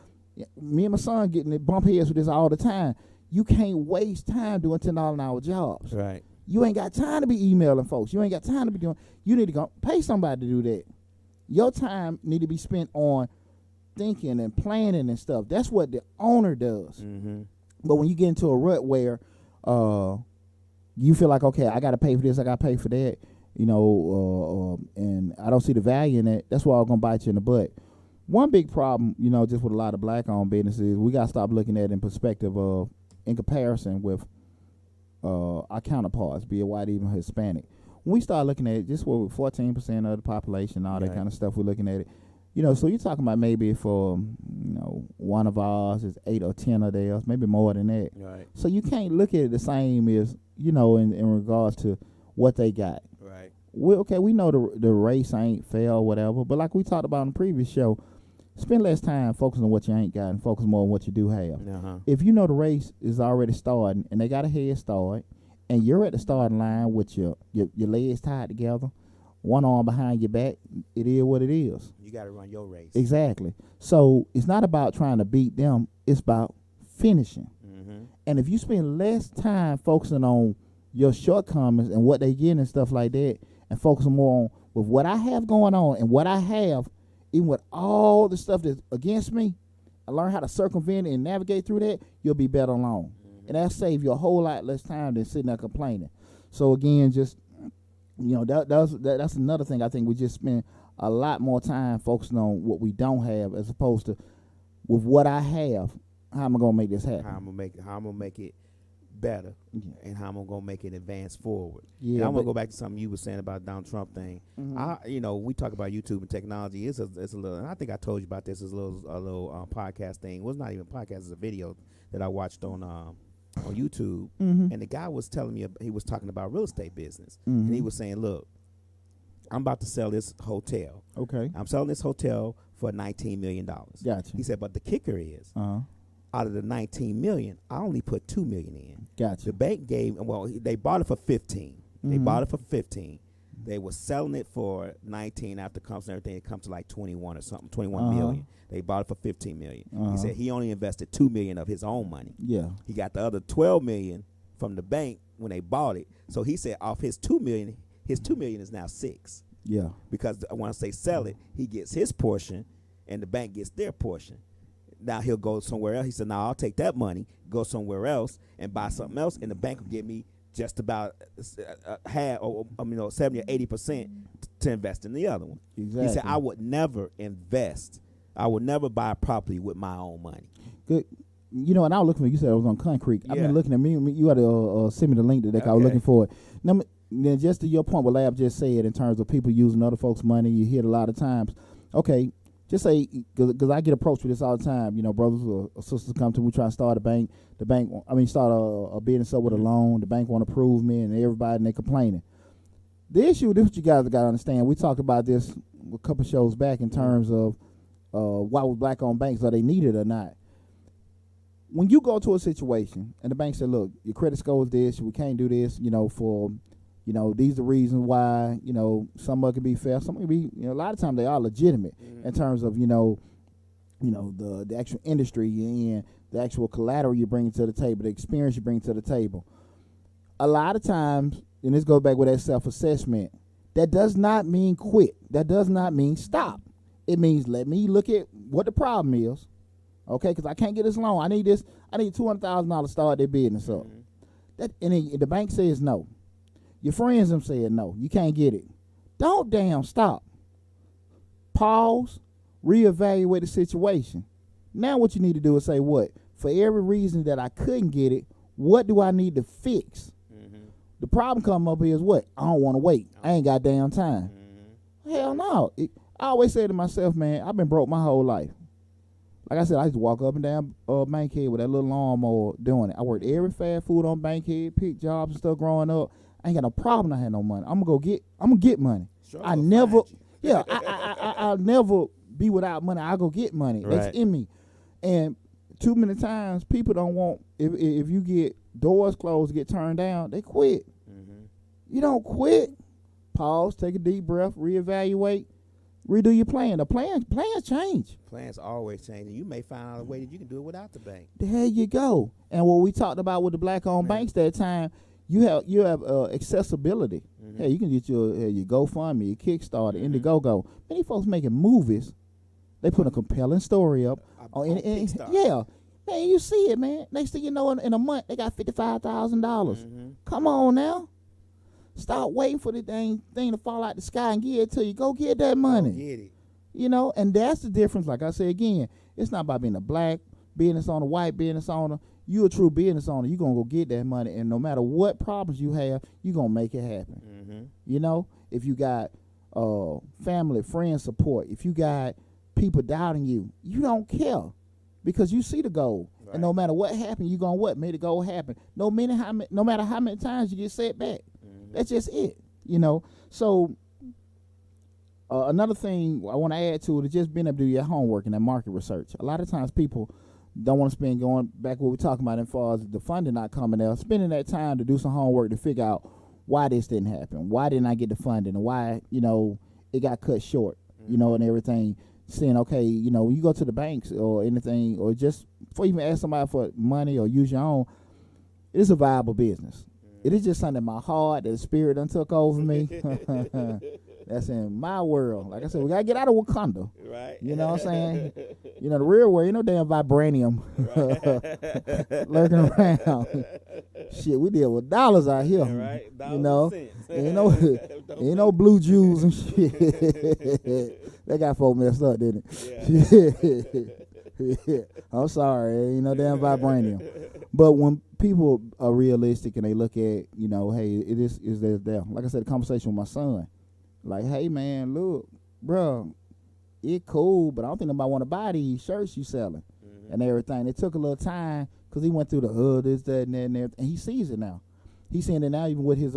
me and my son getting it bump heads with this all the time. You can't waste time doing $10 an hour jobs. Right. You ain't got time to be emailing folks. You ain't got time to be doing. You need to go pay somebody to do that. Your time need to be spent on thinking and planning and stuff. That's what the owner does. Mm-hmm. But when you get into a rut where you feel like, okay, I got to pay for this, I got to pay for that, you know, and I don't see the value in it, that's why I'm going to bite you in the butt. One big problem, you know, just with a lot of black-owned businesses, we got to stop looking at it in perspective of, in comparison with our counterparts, be it white, even Hispanic. When we start looking at it, just with 14% of the population, all that kind of stuff, we're looking at it. You know, so you're talking about maybe for, you know, one of ours is 8 or 10 of theirs, maybe more than that. Right. So you can't look at it the same as, you know, in regards to what they got. Right. We know the race ain't fair or whatever, but like we talked about in the previous show, spend less time focusing on what you ain't got and focus more on what you do have. If you know the race is already starting and they got a head start, and you're at the starting line with your legs tied together, one arm behind your back, it is what it is. You got to run your race. Exactly. So it's not about trying to beat them. It's about finishing. And if you spend less time focusing on your shortcomings and what they get and stuff like that, and focusing more on with what I have going on and what I have, even with all the stuff that's against me, I learn how to circumvent it and navigate through that, you'll be better along. And that'll save you a whole lot less time than sitting there complaining. So again, just, that's another thing. I think we just spend a lot more time focusing on what we don't have as opposed to with what I have, how am I gonna make this happen? How I'm gonna make it better, and how I'm gonna make it advance forward. Yeah, and I'm gonna go back to something you were saying about Donald Trump thing. We talk about YouTube and technology. It's a little. And I think I told you about this. It's a little podcast thing. It was not even a podcast. It's a video that I watched on YouTube, and the guy was telling me he was talking about real estate business, and he was saying, "Look, I'm about to sell this hotel. Okay, I'm selling this hotel for $19 million. Gotcha." He said, "But the kicker is." Out of the $19 million, I only put $2 million in. Gotcha. The bank they bought it for 15. They bought it for 15. They were selling it for 19 after comps and everything. It comes to like 21 or something, 21 million. They bought it for 15 million. He said he only invested $2 million of his own money. Yeah. He got the other 12 million from the bank when they bought it. So he said off his 2 million, his 2 million is now 6. Yeah. Because once they sell it, he gets his portion and the bank gets their portion. Now he'll go somewhere else. He said, "Now I'll take that money, go somewhere else, and buy something else, and the bank will give me just about half, 70 or 80% to invest in the other one." Exactly. He said, "I would never invest. I would never buy a property with my own money." Good. And I was looking for. You said it was on Concrete. Yeah. I've been looking at me. You had to send me the link that I was looking for it. Now, then just to your point, what Lab just said in terms of people using other folks' money, you hear it a lot of times. Okay. Just say, because I get approached with this all the time. Brothers or sisters come to me, try to start a bank. Start a business up with a loan. The bank want to approve me, and everybody, and they complaining. The issue, this is what you guys got to understand. We talked about this a couple shows back in terms of why was black-owned banks, are they needed or not? When you go to a situation, and the bank said, "Look, your credit score is this. We can't do this, for... these are the reasons why, some of it can be fair, some can be, a lot of times they are legitimate in terms of, the actual industry you're in, the actual collateral you bring to the table, the experience you bring to the table. A lot of times, and this goes back with that self-assessment, that does not mean quit. That does not mean stop. It means let me look at what the problem is, okay, because I can't get this loan. I need $200,000 to start their business up. And the bank says no. Your friends them said no, you can't get it. Don't damn stop. Pause, reevaluate the situation. Now what you need to do is say, what? For every reason that I couldn't get it, what do I need to fix? The problem come up is what? I don't want to wait. I ain't got damn time. Hell no. I always say to myself, man, I've been broke my whole life. Like I said, I used to walk up and down Bankhead with that little lawnmower doing it. I worked every fast food on Bankhead, picked jobs and stuff growing up. I ain't got no problem. I had no money. I'm gonna get money. Sure, I'll never be without money. I'll go get money. Right. That's in me. And too many times people don't want, if you get doors closed, get turned down, they quit. You don't quit. Pause, take a deep breath, reevaluate, redo your plan. The plans change. Plans always change, and you may find out a way that you can do it without the bank. There you go. And what we talked about with the black-owned banks that time, you have accessibility. Hey, you can get your GoFundMe, your Kickstarter, Indiegogo. Many folks making movies. They put a compelling story up. Yeah. Man, you see it, man. Next thing you know, in a month, they got $55,000. Come on now. Stop waiting for the thing to fall out the sky and give it to you. Go get that money. Go get it. And that's the difference. Like I said again, it's not about being a black business owner, white business owner. You a true business owner. You're going to go get that money. And no matter what problems you have, you're going to make it happen. If you got family, friend support, if you got people doubting you, you don't care because you see the goal. Right. And no matter what happens, you're going to make the goal happen. No matter how many times you get set back. That's just it, you know. So another thing I want to add to it is just being able to do your homework and that market research. A lot of times people don't want to spend, going back what we're talking about as far as the funding not coming out, spending that time to do some homework to figure out why this didn't happen, why didn't I get the funding, and why, you know, it got cut short, you know, and everything. Saying, okay, you know, when you go to the banks or anything, or just before you even ask somebody for money or use your own, it's a viable business. It is just something in my heart that the spirit done took over me. That's in my world. Like I said, we gotta get out of Wakanda. Right. You know what I'm saying? You know, the real world, ain't no damn vibranium lurking around. Shit, we deal with dollars out here. Right. You know, ain't no blue Jews and shit. That got folk messed up, didn't it? Yeah. I'm sorry, ain't no damn vibranium. But when people are realistic and they look at, you know, hey, it is there. Like I said, the conversation with my son. Like, hey, man, look, bro, it cool, but I don't think nobody want to buy these shirts you selling and everything. It took a little time because he went through the this, that, and that, and everything. And he sees it now. He's seeing it now even with his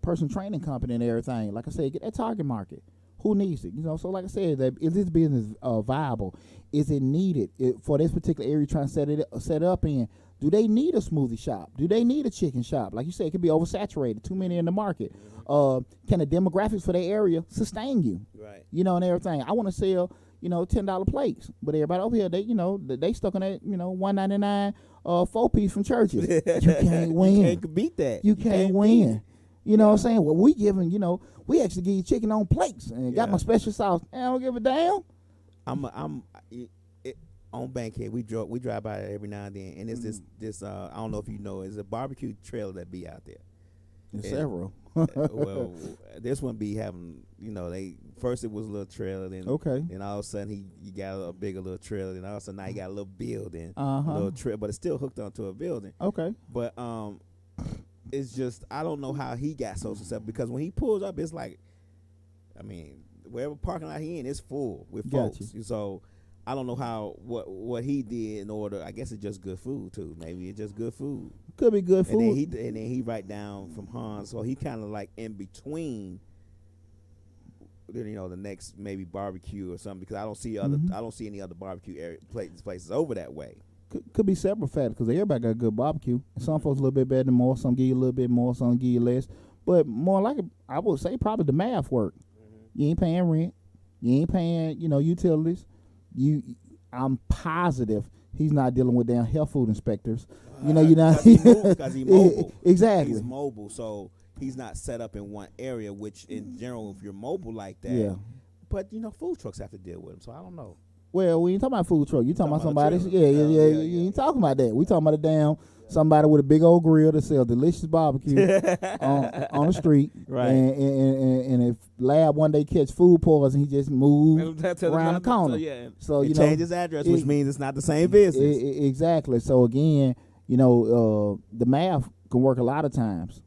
personal training company and everything. Like I said, get that target market. Who needs it? You know, so like I said, that is this business viable? Is it needed for this particular area you're trying to set up in? Do they need a smoothie shop? Do they need a chicken shop? Like you said, it could be oversaturated, too many in the market. Can the demographics for their area sustain you? Right. You know, and everything. I want to sell, you know, $10 plates, but everybody over here, they, you know, they stuck on that, you know, $1.99 4-piece from churches. You can't win. You can't beat that. You can't win. You know what I'm saying? Well, we giving, you know, we actually give you chicken on plates and got my special sauce. I don't give a damn. On Bankhead, we drive by it every now and then, and it's this I don't know if you know, it's a barbecue trailer that be out there. There's several. Well, this one be having, you know, first it was a little trailer, then then all of a sudden he got a bigger little trailer, then all of a sudden now he got a little building, little trailer, but it's still hooked onto a building. Okay. But it's just, I don't know how he got so successful, because when he pulls up, it's like, I mean, wherever parking lot he in, it's full with folks. So I don't know how what he did in order. I guess it's just good food too. Maybe it's just good food. Could be good food. And then he right down from Hans, so he kind of like in between. You know, the next maybe barbecue or something, because I don't see any other barbecue places over that way. Could be several factors, because everybody got good barbecue. Some folks a little bit better than more. Some give you a little bit more. Some give you less. But more like, I would say probably the math work. You ain't paying rent. You ain't paying, you know, utilities. I'm positive he's not dealing with damn health food inspectors. You know, because he's mobile. Exactly. He's mobile, so he's not set up in one area. Which, in general, if you're mobile like that, but you know, food trucks have to deal with them. So I don't know. Well, we ain't talking about food truck. You talking about somebody? You ain't talking about that. We talking about a damn somebody with a big old grill that sells delicious barbecue on the street, right? And if lab one day catch food poisoning, he just moves around the corner. So you know, change his address, which means it's not the same business. Exactly. So again, you know, the math can work a lot of times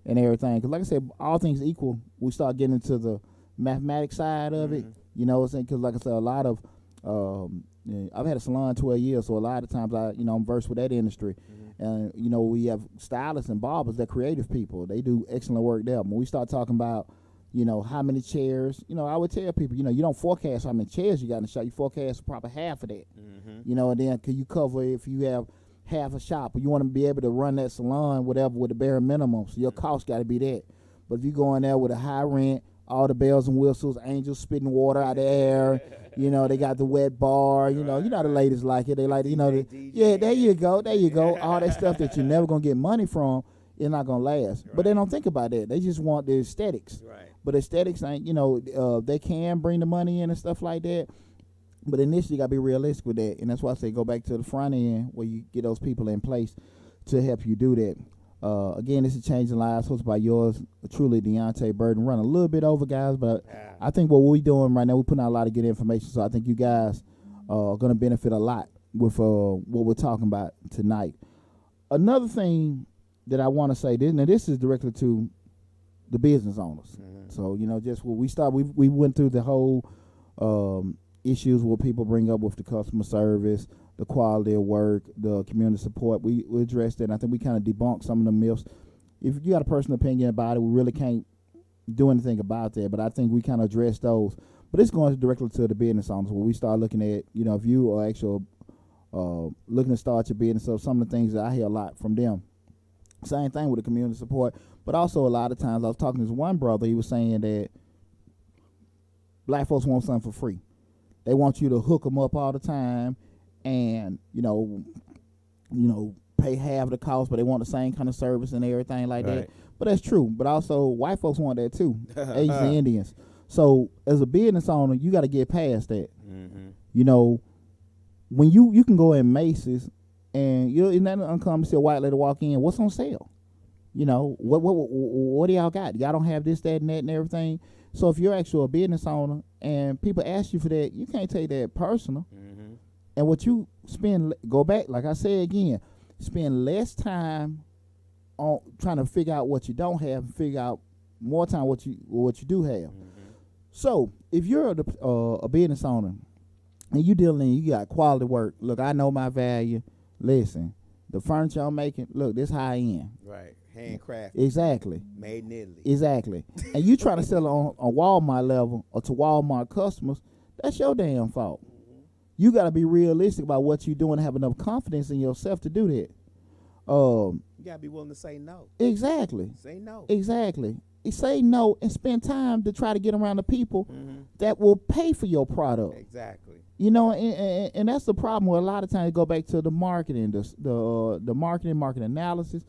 and everything. Because like I said, all things equal, we start getting into the mathematics side of it. You know, because like I said, a lot of I've had a salon 12 years, so a lot of times I'm versed with that industry. And, you know, we have stylists and barbers, they're creative people. They do excellent work there. When we start talking about, you know, how many chairs, you know, I would tell people, you know, you don't forecast how many chairs you got in the shop. You forecast probably half of that. You know, and then can you cover if you have half a shop, or you want to be able to run that salon, whatever, with the bare minimum. So your cost got to be that. But if you go in there with a high rent, all the bells and whistles, angels spitting water out of the air, you know, they got the wet bar, you know the ladies like it. They like, you know, there you go. All that stuff that you're never going to get money from, it's not going to last. Right. But they don't think about that. They just want the aesthetics. Right. But aesthetics ain't, you know, they can bring the money in and stuff like that. But initially, you got to be realistic with that. And that's why I say go back to the front end where you get those people in place to help you do that. Again, this is Changing Lives, hosted by yours truly, Deonte Burden. Run a little bit over, guys, but I think what we're doing right now, we're putting out a lot of good information, so I think you guys are going to benefit a lot with what we're talking about tonight. Another thing that I want to say, this is directly to the business owners. So, you know, just when we went through the whole issues what people bring up with the customer service, the quality of work, the community support. We addressed that, and I think we kind of debunked some of the myths. If you got a personal opinion about it, we really can't do anything about that, but I think we kind of addressed those. But it's going directly to the business owners where we start looking at, if you are actually looking to start your business, so some of the things that I hear a lot from them. Same thing with the community support, but also a lot of times I was talking to this one brother, he was saying that black folks want something for free. They want you to hook them up all the time and, pay half the cost, but they want the same kind of service and everything like that. But that's true. But also white folks want that too, Asians and Indians. So as a business owner, you got to get past that. When you can go in Macy's and isn't that uncommon to see a white lady walk in, what's on sale? What do y'all got? Y'all don't have this, that, and that and everything. So if you're actually a business owner and people ask you for that, you can't take that personal. And what you spend, go back, like I said again, spend less time on trying to figure out what you don't have and figure out more time what you do have. So if you're a business owner and you got quality work, look, I know my value. Listen, the furniture I'm making, look, this high end. Right. Handcrafted. Exactly. Made in Italy. Exactly. And you trying to sell it on a Walmart level or to Walmart customers, that's your damn fault. You got to be realistic about what you're doing and have enough confidence in yourself to do that. You got to be willing to say no. Exactly. Say no. Exactly. Say no and spend time to try to get around the people that will pay for your product. Exactly. And that's the problem where a lot of times you go back to the marketing, the market analysis,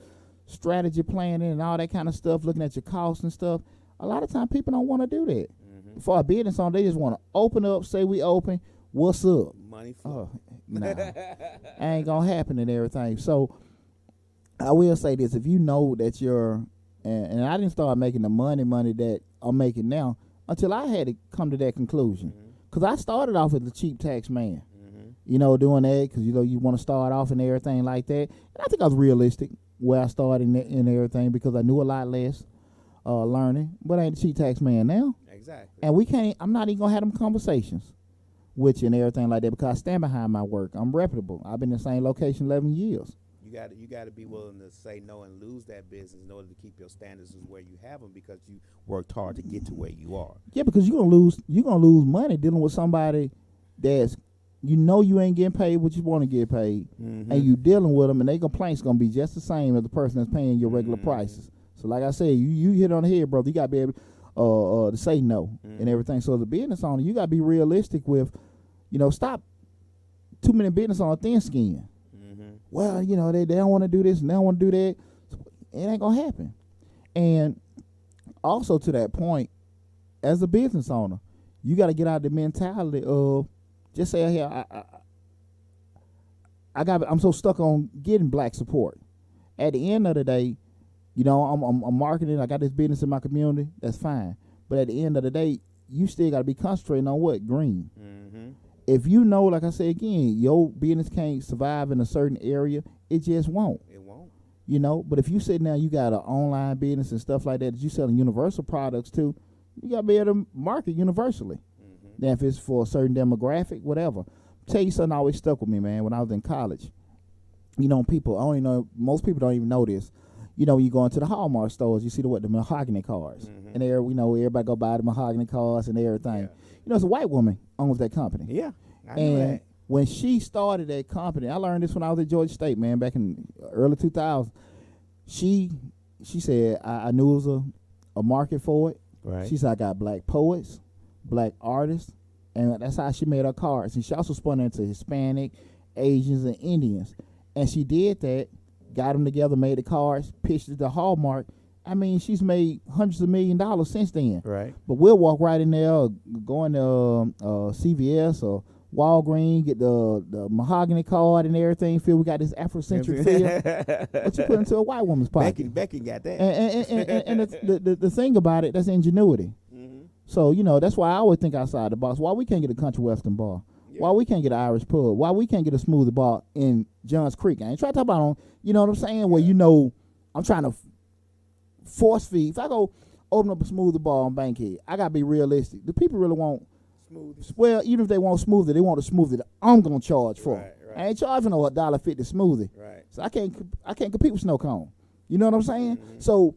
strategy planning and all that kind of stuff, looking at your costs and stuff. A lot of times people don't want to do that. For a business owner, they just want to open up, say we open, what's up? Money flow. Nah. Ain't going to happen and everything. So I will say this, if you know that you're, and I didn't start making the money that I'm making now until I had to come to that conclusion. Because I started off as a cheap tax man, doing that because, you want to start off and everything like that. And I think I was realistic where I started and everything because I knew a lot less learning. But I ain't a cheap tax man now. Exactly. And I'm not even going to have them conversations with you and everything like that because I stand behind my work. I'm reputable. I've been in the same location 11 years. You got to be willing to say no and lose that business in order to keep your standards as where you have them because you worked hard to get to where you are. Yeah, because you're gonna lose money dealing with somebody that's you ain't getting paid what you want to get paid, and you dealing with them, and their complaints gonna be just the same as the person that's paying your regular prices. So, like I said, you hit on the head, brother. You gotta be able to say no and everything. So, as a business owner, you gotta be realistic with, stop too many business on thin skin. Well, they don't want to do this and they don't want to do that. It ain't going to happen. And also to that point, as a business owner, you got to get out of the mentality of just say, hey, I'm so stuck on getting black support. At the end of the day, I'm marketing. I got this business in my community. That's fine. But at the end of the day, you still got to be concentrating on what? Green. If like I said again, your business can't survive in a certain area, it just won't. It won't. But if you sit now, you got an online business and stuff like that you selling universal products to, you got to be able to market universally. Now, if it's for a certain demographic, whatever. Tell you something always stuck with me, man, when I was in college. Most people don't even know this. When you go into the Hallmark stores, you see the mahogany cars. And there, everybody go buy the mahogany cars and everything. It's a white woman owns that company. Yeah, I know that. When she started that company, I learned this when I was at Georgia State, man, back in early 2000s. She said, I knew it was a market for it. Right. She said, I got black poets, black artists, and that's how she made her cards. And she also spun into Hispanic, Asians, and Indians. And she did that, got them together, made the cards, pitched it to Hallmark. I mean, she's made hundreds of $1 million since then. Right. But we'll walk right in there, go into CVS or Walgreens, get the mahogany card and everything. Feel we got this Afrocentric feel. But you put into a white woman's pocket. Becky got that. And the thing about it, that's ingenuity. So, that's why I always think outside the box. Why we can't get a country western bar? Yeah. Why we can't get an Irish pub? Why we can't get a smoothie bar in Johns Creek? I ain't trying to talk about you know what I'm saying? Where I'm trying to force feed. If I go open up a smoothie bar on Bankhead, I gotta be realistic. Do people really want Smoothies. Well, even if they want smoothie, they want a smoothie that I'm gonna charge for. Right. I ain't charging no $1.50 smoothie. Right. So I can't compete with snow cone. You know what I'm saying? Mm-hmm. So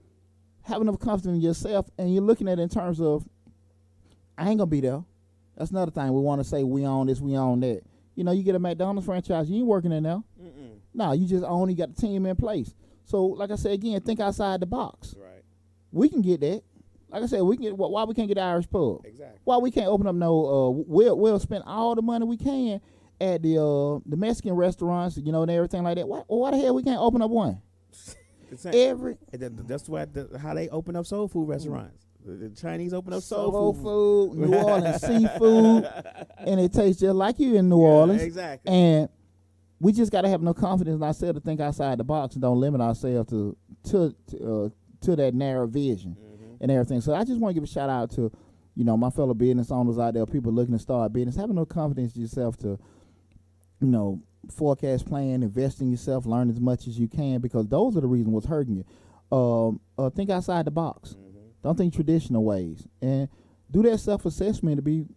have enough confidence in yourself, and you're looking at it in terms of, I ain't gonna be there. That's another thing we want to say. We own this, we own that. You know, you get a McDonald's franchise, you ain't working in there. No, you just own. You got the team in place. So, like I said again, think outside the box. Right. We can get that. Like I said, we can get. Why we can't get the Irish pub? Exactly. Why we can't open up no? We'll spend all the money we can at the Mexican restaurants, you know, and everything like that. Why the hell we can't open up one? That's why how they open up soul food restaurants. The Chinese open up soul food, New Orleans seafood, and it tastes just like you in New Orleans. Exactly. And we just got to have no confidence in ourselves to think outside the box and don't limit ourselves to that narrow vision and everything. So I just want to give a shout out to, you know, my fellow business owners out there, people looking to start business, having no confidence in yourself to, you know, forecast, plan, invest in yourself, learn as much as you can, because those are the reasons what's hurting you. Think outside the box. Don't think traditional ways, and do that self-assessment to be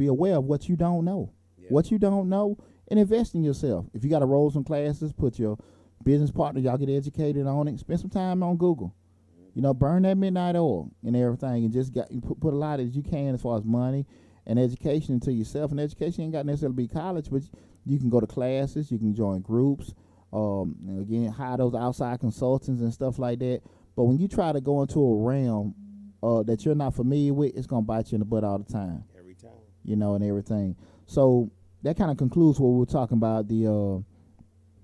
aware of what you don't know, and invest in yourself. If you got to roll some classes, put your business partner, y'all get educated on it. Spend some time on Google. You know, burn that midnight oil and everything, and just put a lot as you can as far as money and education into yourself. And education ain't got necessarily be college, but you can go to classes, you can join groups. Again, hire those outside consultants and stuff like that. But when you try to go into a realm that you're not familiar with, it's gonna bite you in the butt all the time. Every time. You know, and everything. So that kind of concludes what we were talking about, the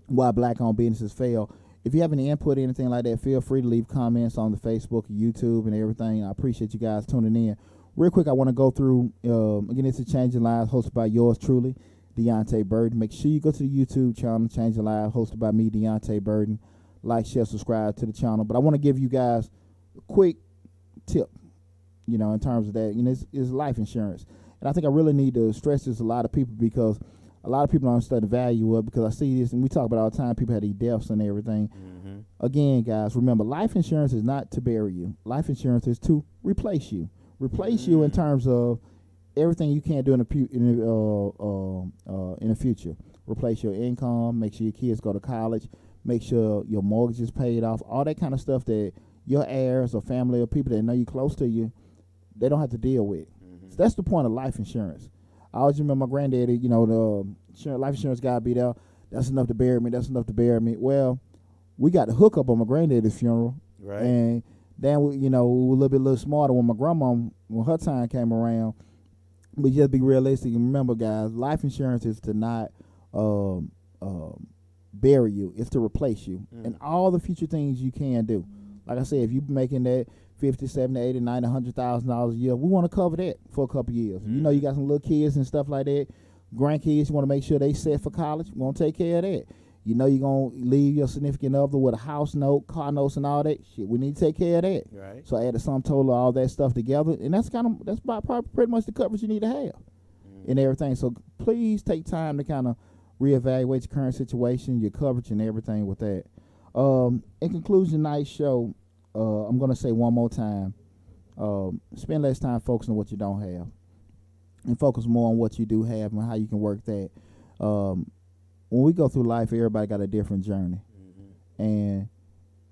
why black-owned businesses fail. If you have any input or anything like that, feel free to leave comments on the Facebook, YouTube, and everything. I appreciate you guys tuning in. Real quick, I want to go through, again, it's a Changing Lives hosted by yours truly, Deonte Burden. Make sure you go to the YouTube channel, Changing Lives, hosted by me, Deonte Burden. Like, share, subscribe to the channel. But I want to give you guys a quick tip, you know, in terms of that. You know, it's life insurance. And I think I really need to stress this to a lot of people, because a lot of people don't understand the value of it, because I see this, and we talk about it all the time, people have these deaths and everything. Again, guys, remember, life insurance is not to bury you. Life insurance is to replace you. Replace you in terms of everything you can't do in the future. Replace your income, make sure your kids go to college, make sure your mortgage is paid off, all that kind of stuff that your heirs or family or people that know you close to you, they don't have to deal with. So that's the point of life insurance. I always remember my granddaddy, you know, the life insurance guy be there. That's enough to bury me. That's enough to bury me. Well, we got the hookup on my granddaddy's funeral. Right. And then, we were a little smarter when my grandma, when her time came around. But just be realistic and remember, guys, life insurance is to not bury you. It's to replace you. And all the future things you can do. Like I said, if you're making that $50,000, $70,000, $80,000, $100,000 a year, we want to cover that for a couple years. You know, you got some little kids and stuff like that, grandkids, you want to make sure they set for college. We want to take care of that. You know, you're going to leave your significant other with a house note, car notes, and all that shit. We need to take care of that. Right. So I add a sum total of all that stuff together, and that's about pretty much the coverage you need to have and everything. So please take time to kind of reevaluate your current situation, your coverage, and everything with that. In conclusion, nice show. I'm going to say one more time, spend less time focusing on what you don't have and focus more on what you do have and how you can work that. When we go through life, everybody got a different journey. And,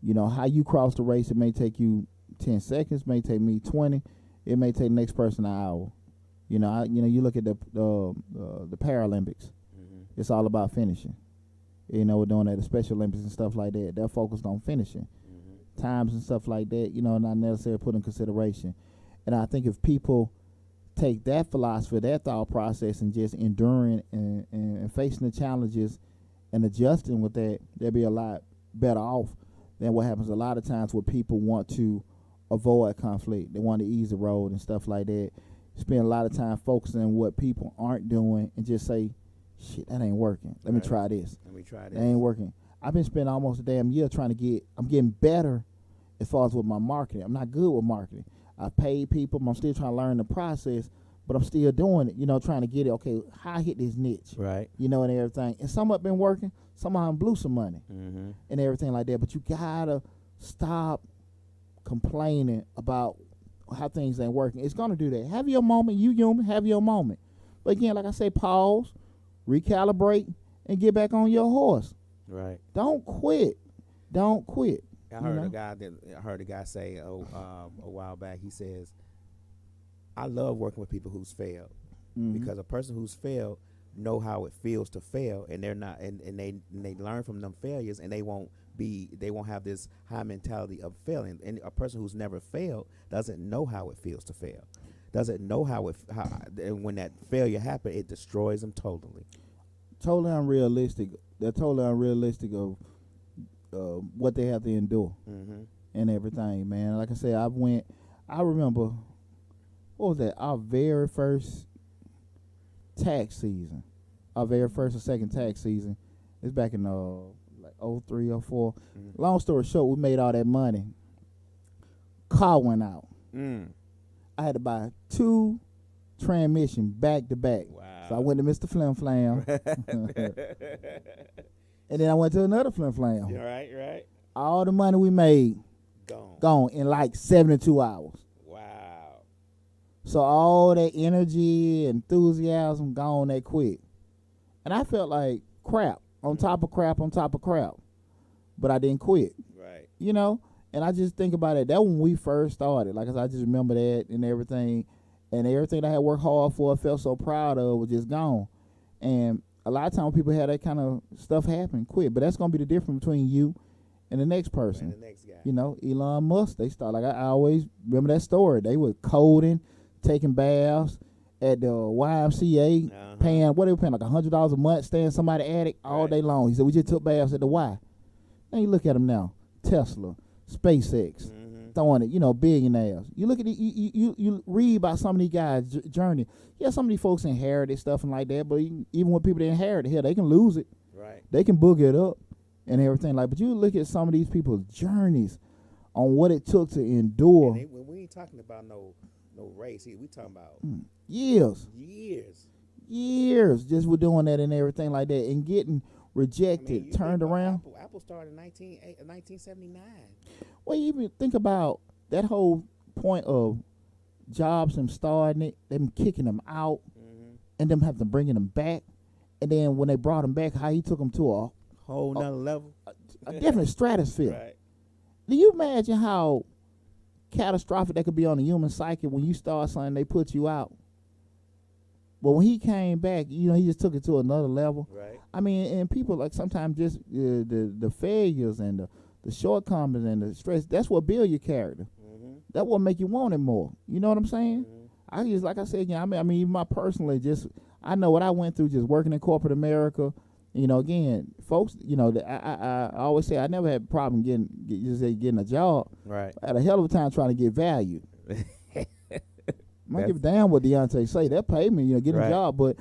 you know, how you cross the race, it may take you 10 seconds, may take me 20, it may take the next person an hour. You know, you look at the Paralympics. It's all about finishing. You know, we're doing that, the Special Olympics and stuff like that. They're focused on finishing. Times and stuff like that, you know, not necessarily put in consideration. And I think if people take that philosophy, that thought process, and just enduring and facing the challenges and adjusting with that, they'll be a lot better off than what happens a lot of times where people want to avoid conflict. They want to ease the road and stuff like that. Spend a lot of time focusing on what people aren't doing and just say, shit, that ain't working. Let me try this. That ain't working. I've been spending almost a damn year I'm getting better as far as with my marketing. I'm not good with marketing. I've paid people. I'm still trying to learn the process, but I'm still doing it, you know, trying to get it. Okay, how I hit this niche. Right. You know, and everything. And some have been working. Some of them blew some money and everything like that. But you got to stop complaining about how things ain't working. It's gonna do that. Have your moment. You human. Have your moment. But again, like I say, pause, recalibrate, and get back on your horse. Right. Don't quit. Don't quit. I heard a guy say a while back. He says, "I love working with people who's failed because a person who's failed know how it feels to fail, and they're not, and they learn from them failures, and they won't have this high mentality of failing. And a person who's never failed doesn't know how it feels to fail, doesn't know and when that failure happens, it destroys them totally. Totally unrealistic. They're totally unrealistic of what they have to endure and everything, man. Like I said, I remember, what was that? Our very first tax season, our very first or second tax season. It's back in like 03 or 04. Long story short, we made all that money. Car went out. I had to buy 2 transmission back to back. Wow. So I went to Mr. Flim Flam. And then I went to another Flim Flam. Right. All the money we made gone in like 72 hours. Wow. So all that energy, enthusiasm gone that quick. And I felt like crap on top of crap on top of crap. But I didn't quit. Right. You know? And I just think about it. That when we first started. Like I just remember that and everything. And everything I had worked hard for, I felt so proud of, was just gone. And a lot of times people have that kind of stuff happen, quit. But that's going to be the difference between you and the next person. And the next guy. You know, Elon Musk, they start, like I always remember that story. They were coding, taking baths at the YMCA, paying, what they were paying, like $100 a month, staying in somebody's attic all day long. He said, we just took baths at the Y. Now you look at them now, Tesla, SpaceX, throwing it, you know, billionaires. You look at it, you read about some of these guys' journey. Yeah, some of these folks inherited stuff and like that, but even when people inherit it, they can lose it. Right. They can boogie it up and everything. Like, but you look at some of these people's journeys on what it took to endure. And we ain't talking about no race here. We talking about years just with doing that and everything like that and getting rejected, turned around. Apple started in 1979. Well, you even think about that whole point of Jobs and starting it, them kicking them out, and them having to bring them back, and then when they brought him back, how he took them to a whole nother level, a different stratosphere. Right. Do you imagine how catastrophic that could be on the human psyche when you start something, they put you out? But when he came back, you know, he just took it to another level. Right. I mean, and people like sometimes just the failures and the shortcomings and the stress, that's what build your character. That what make you want it more. You know what I'm saying? I just, like I said again, I mean, even my personally, just I know what I went through just working in corporate America. You know, again, folks, you know, I always say I never had a problem getting a job. Right. I had a hell of a time trying to get value. I don't give a damn what Deonte say. That paid me, you know, getting a job, but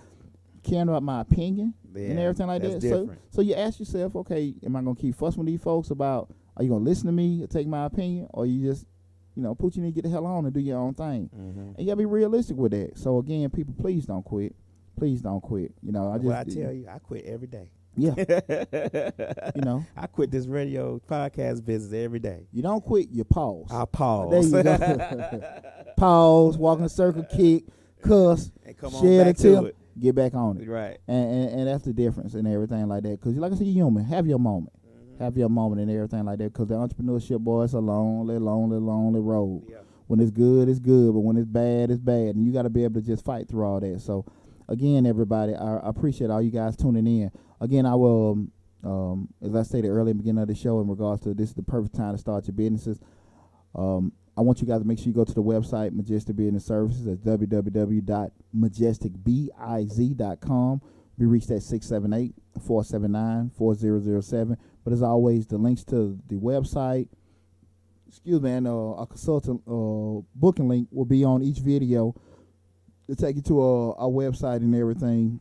caring about my opinion and everything like that. Different. So you ask yourself, okay, am I gonna keep fussing with these folks about? Are you gonna listen to me or take my opinion, or you just, you know, put you need to get the hell on and do your own thing? And you gotta be realistic with that. So again, people, please don't quit. Please don't quit. You know, I tell you, I quit every day. Yeah. You know, I quit this radio podcast business every day. You don't quit, you pause. I pause. There you go. Pause, walk in a circle, kick, cuss, and come shed on back a tip, to it. get back on it. Right. And that's the difference and everything like that. Because like I said, you're human. Have your moment. Have your moment and everything like that. Because the entrepreneurship, boy, it's a lonely, lonely, lonely road. Yeah. When it's good, it's good. But when it's bad, it's bad. And you got to be able to just fight through all that. So, again, everybody, I appreciate all you guys tuning in. Again, I will, as I stated earlier in the beginning of the show, in regards to this is the perfect time to start your businesses. I want you guys to make sure you go to the website, Majestic Business Services. That's www.majesticbiz.com. We reached at 678-479-4007. But as always, the links to the website, and a consultant booking link will be on each video to take you to our website and everything.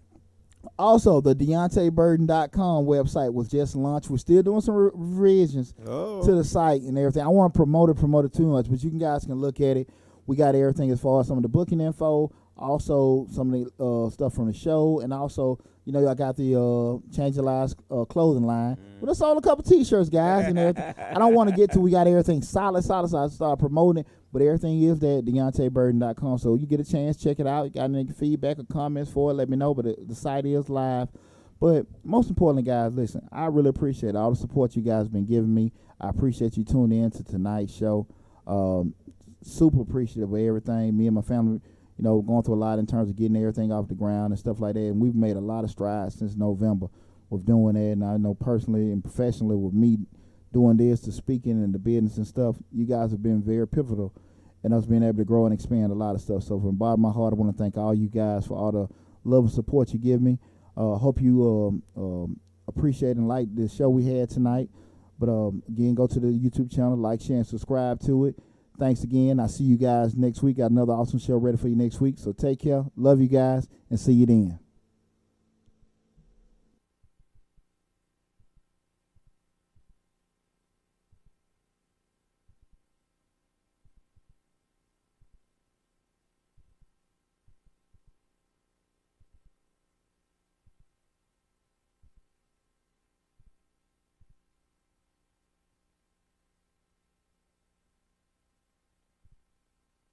Also, the DeonteBurden.com website was just launched. We're still doing some revisions to the site and everything. I want to promote it too much, but you guys can look at it. We got everything as far as some of the booking info. Also, some of the stuff from the show, and also, I got the Change Your Lives clothing line. But it's all a couple T-shirts, guys, and everything. I don't want to get to we got everything solid, so I start promoting it. But everything is there at DeonteBurden.com. So you get a chance, check it out. You got any feedback or comments for it, let me know. But the site is live. But most importantly, guys, listen, I really appreciate all the support you guys have been giving me. I appreciate you tuning in to tonight's show. Super appreciative of everything. Me and my family, going through a lot in terms of getting everything off the ground and stuff like that. And we've made a lot of strides since November with doing that. And I know personally and professionally with me doing this, to speaking and the business and stuff, you guys have been very pivotal in us being able to grow and expand a lot of stuff. So from the bottom of my heart, I want to thank all you guys for all the love and support you give me. Hope you appreciate and like the show we had tonight. But again, go to the YouTube channel, like, share, and subscribe to it. Thanks again. I'll see you guys next week. Got another awesome show ready for you next week. So take care. Love you guys, and see you then.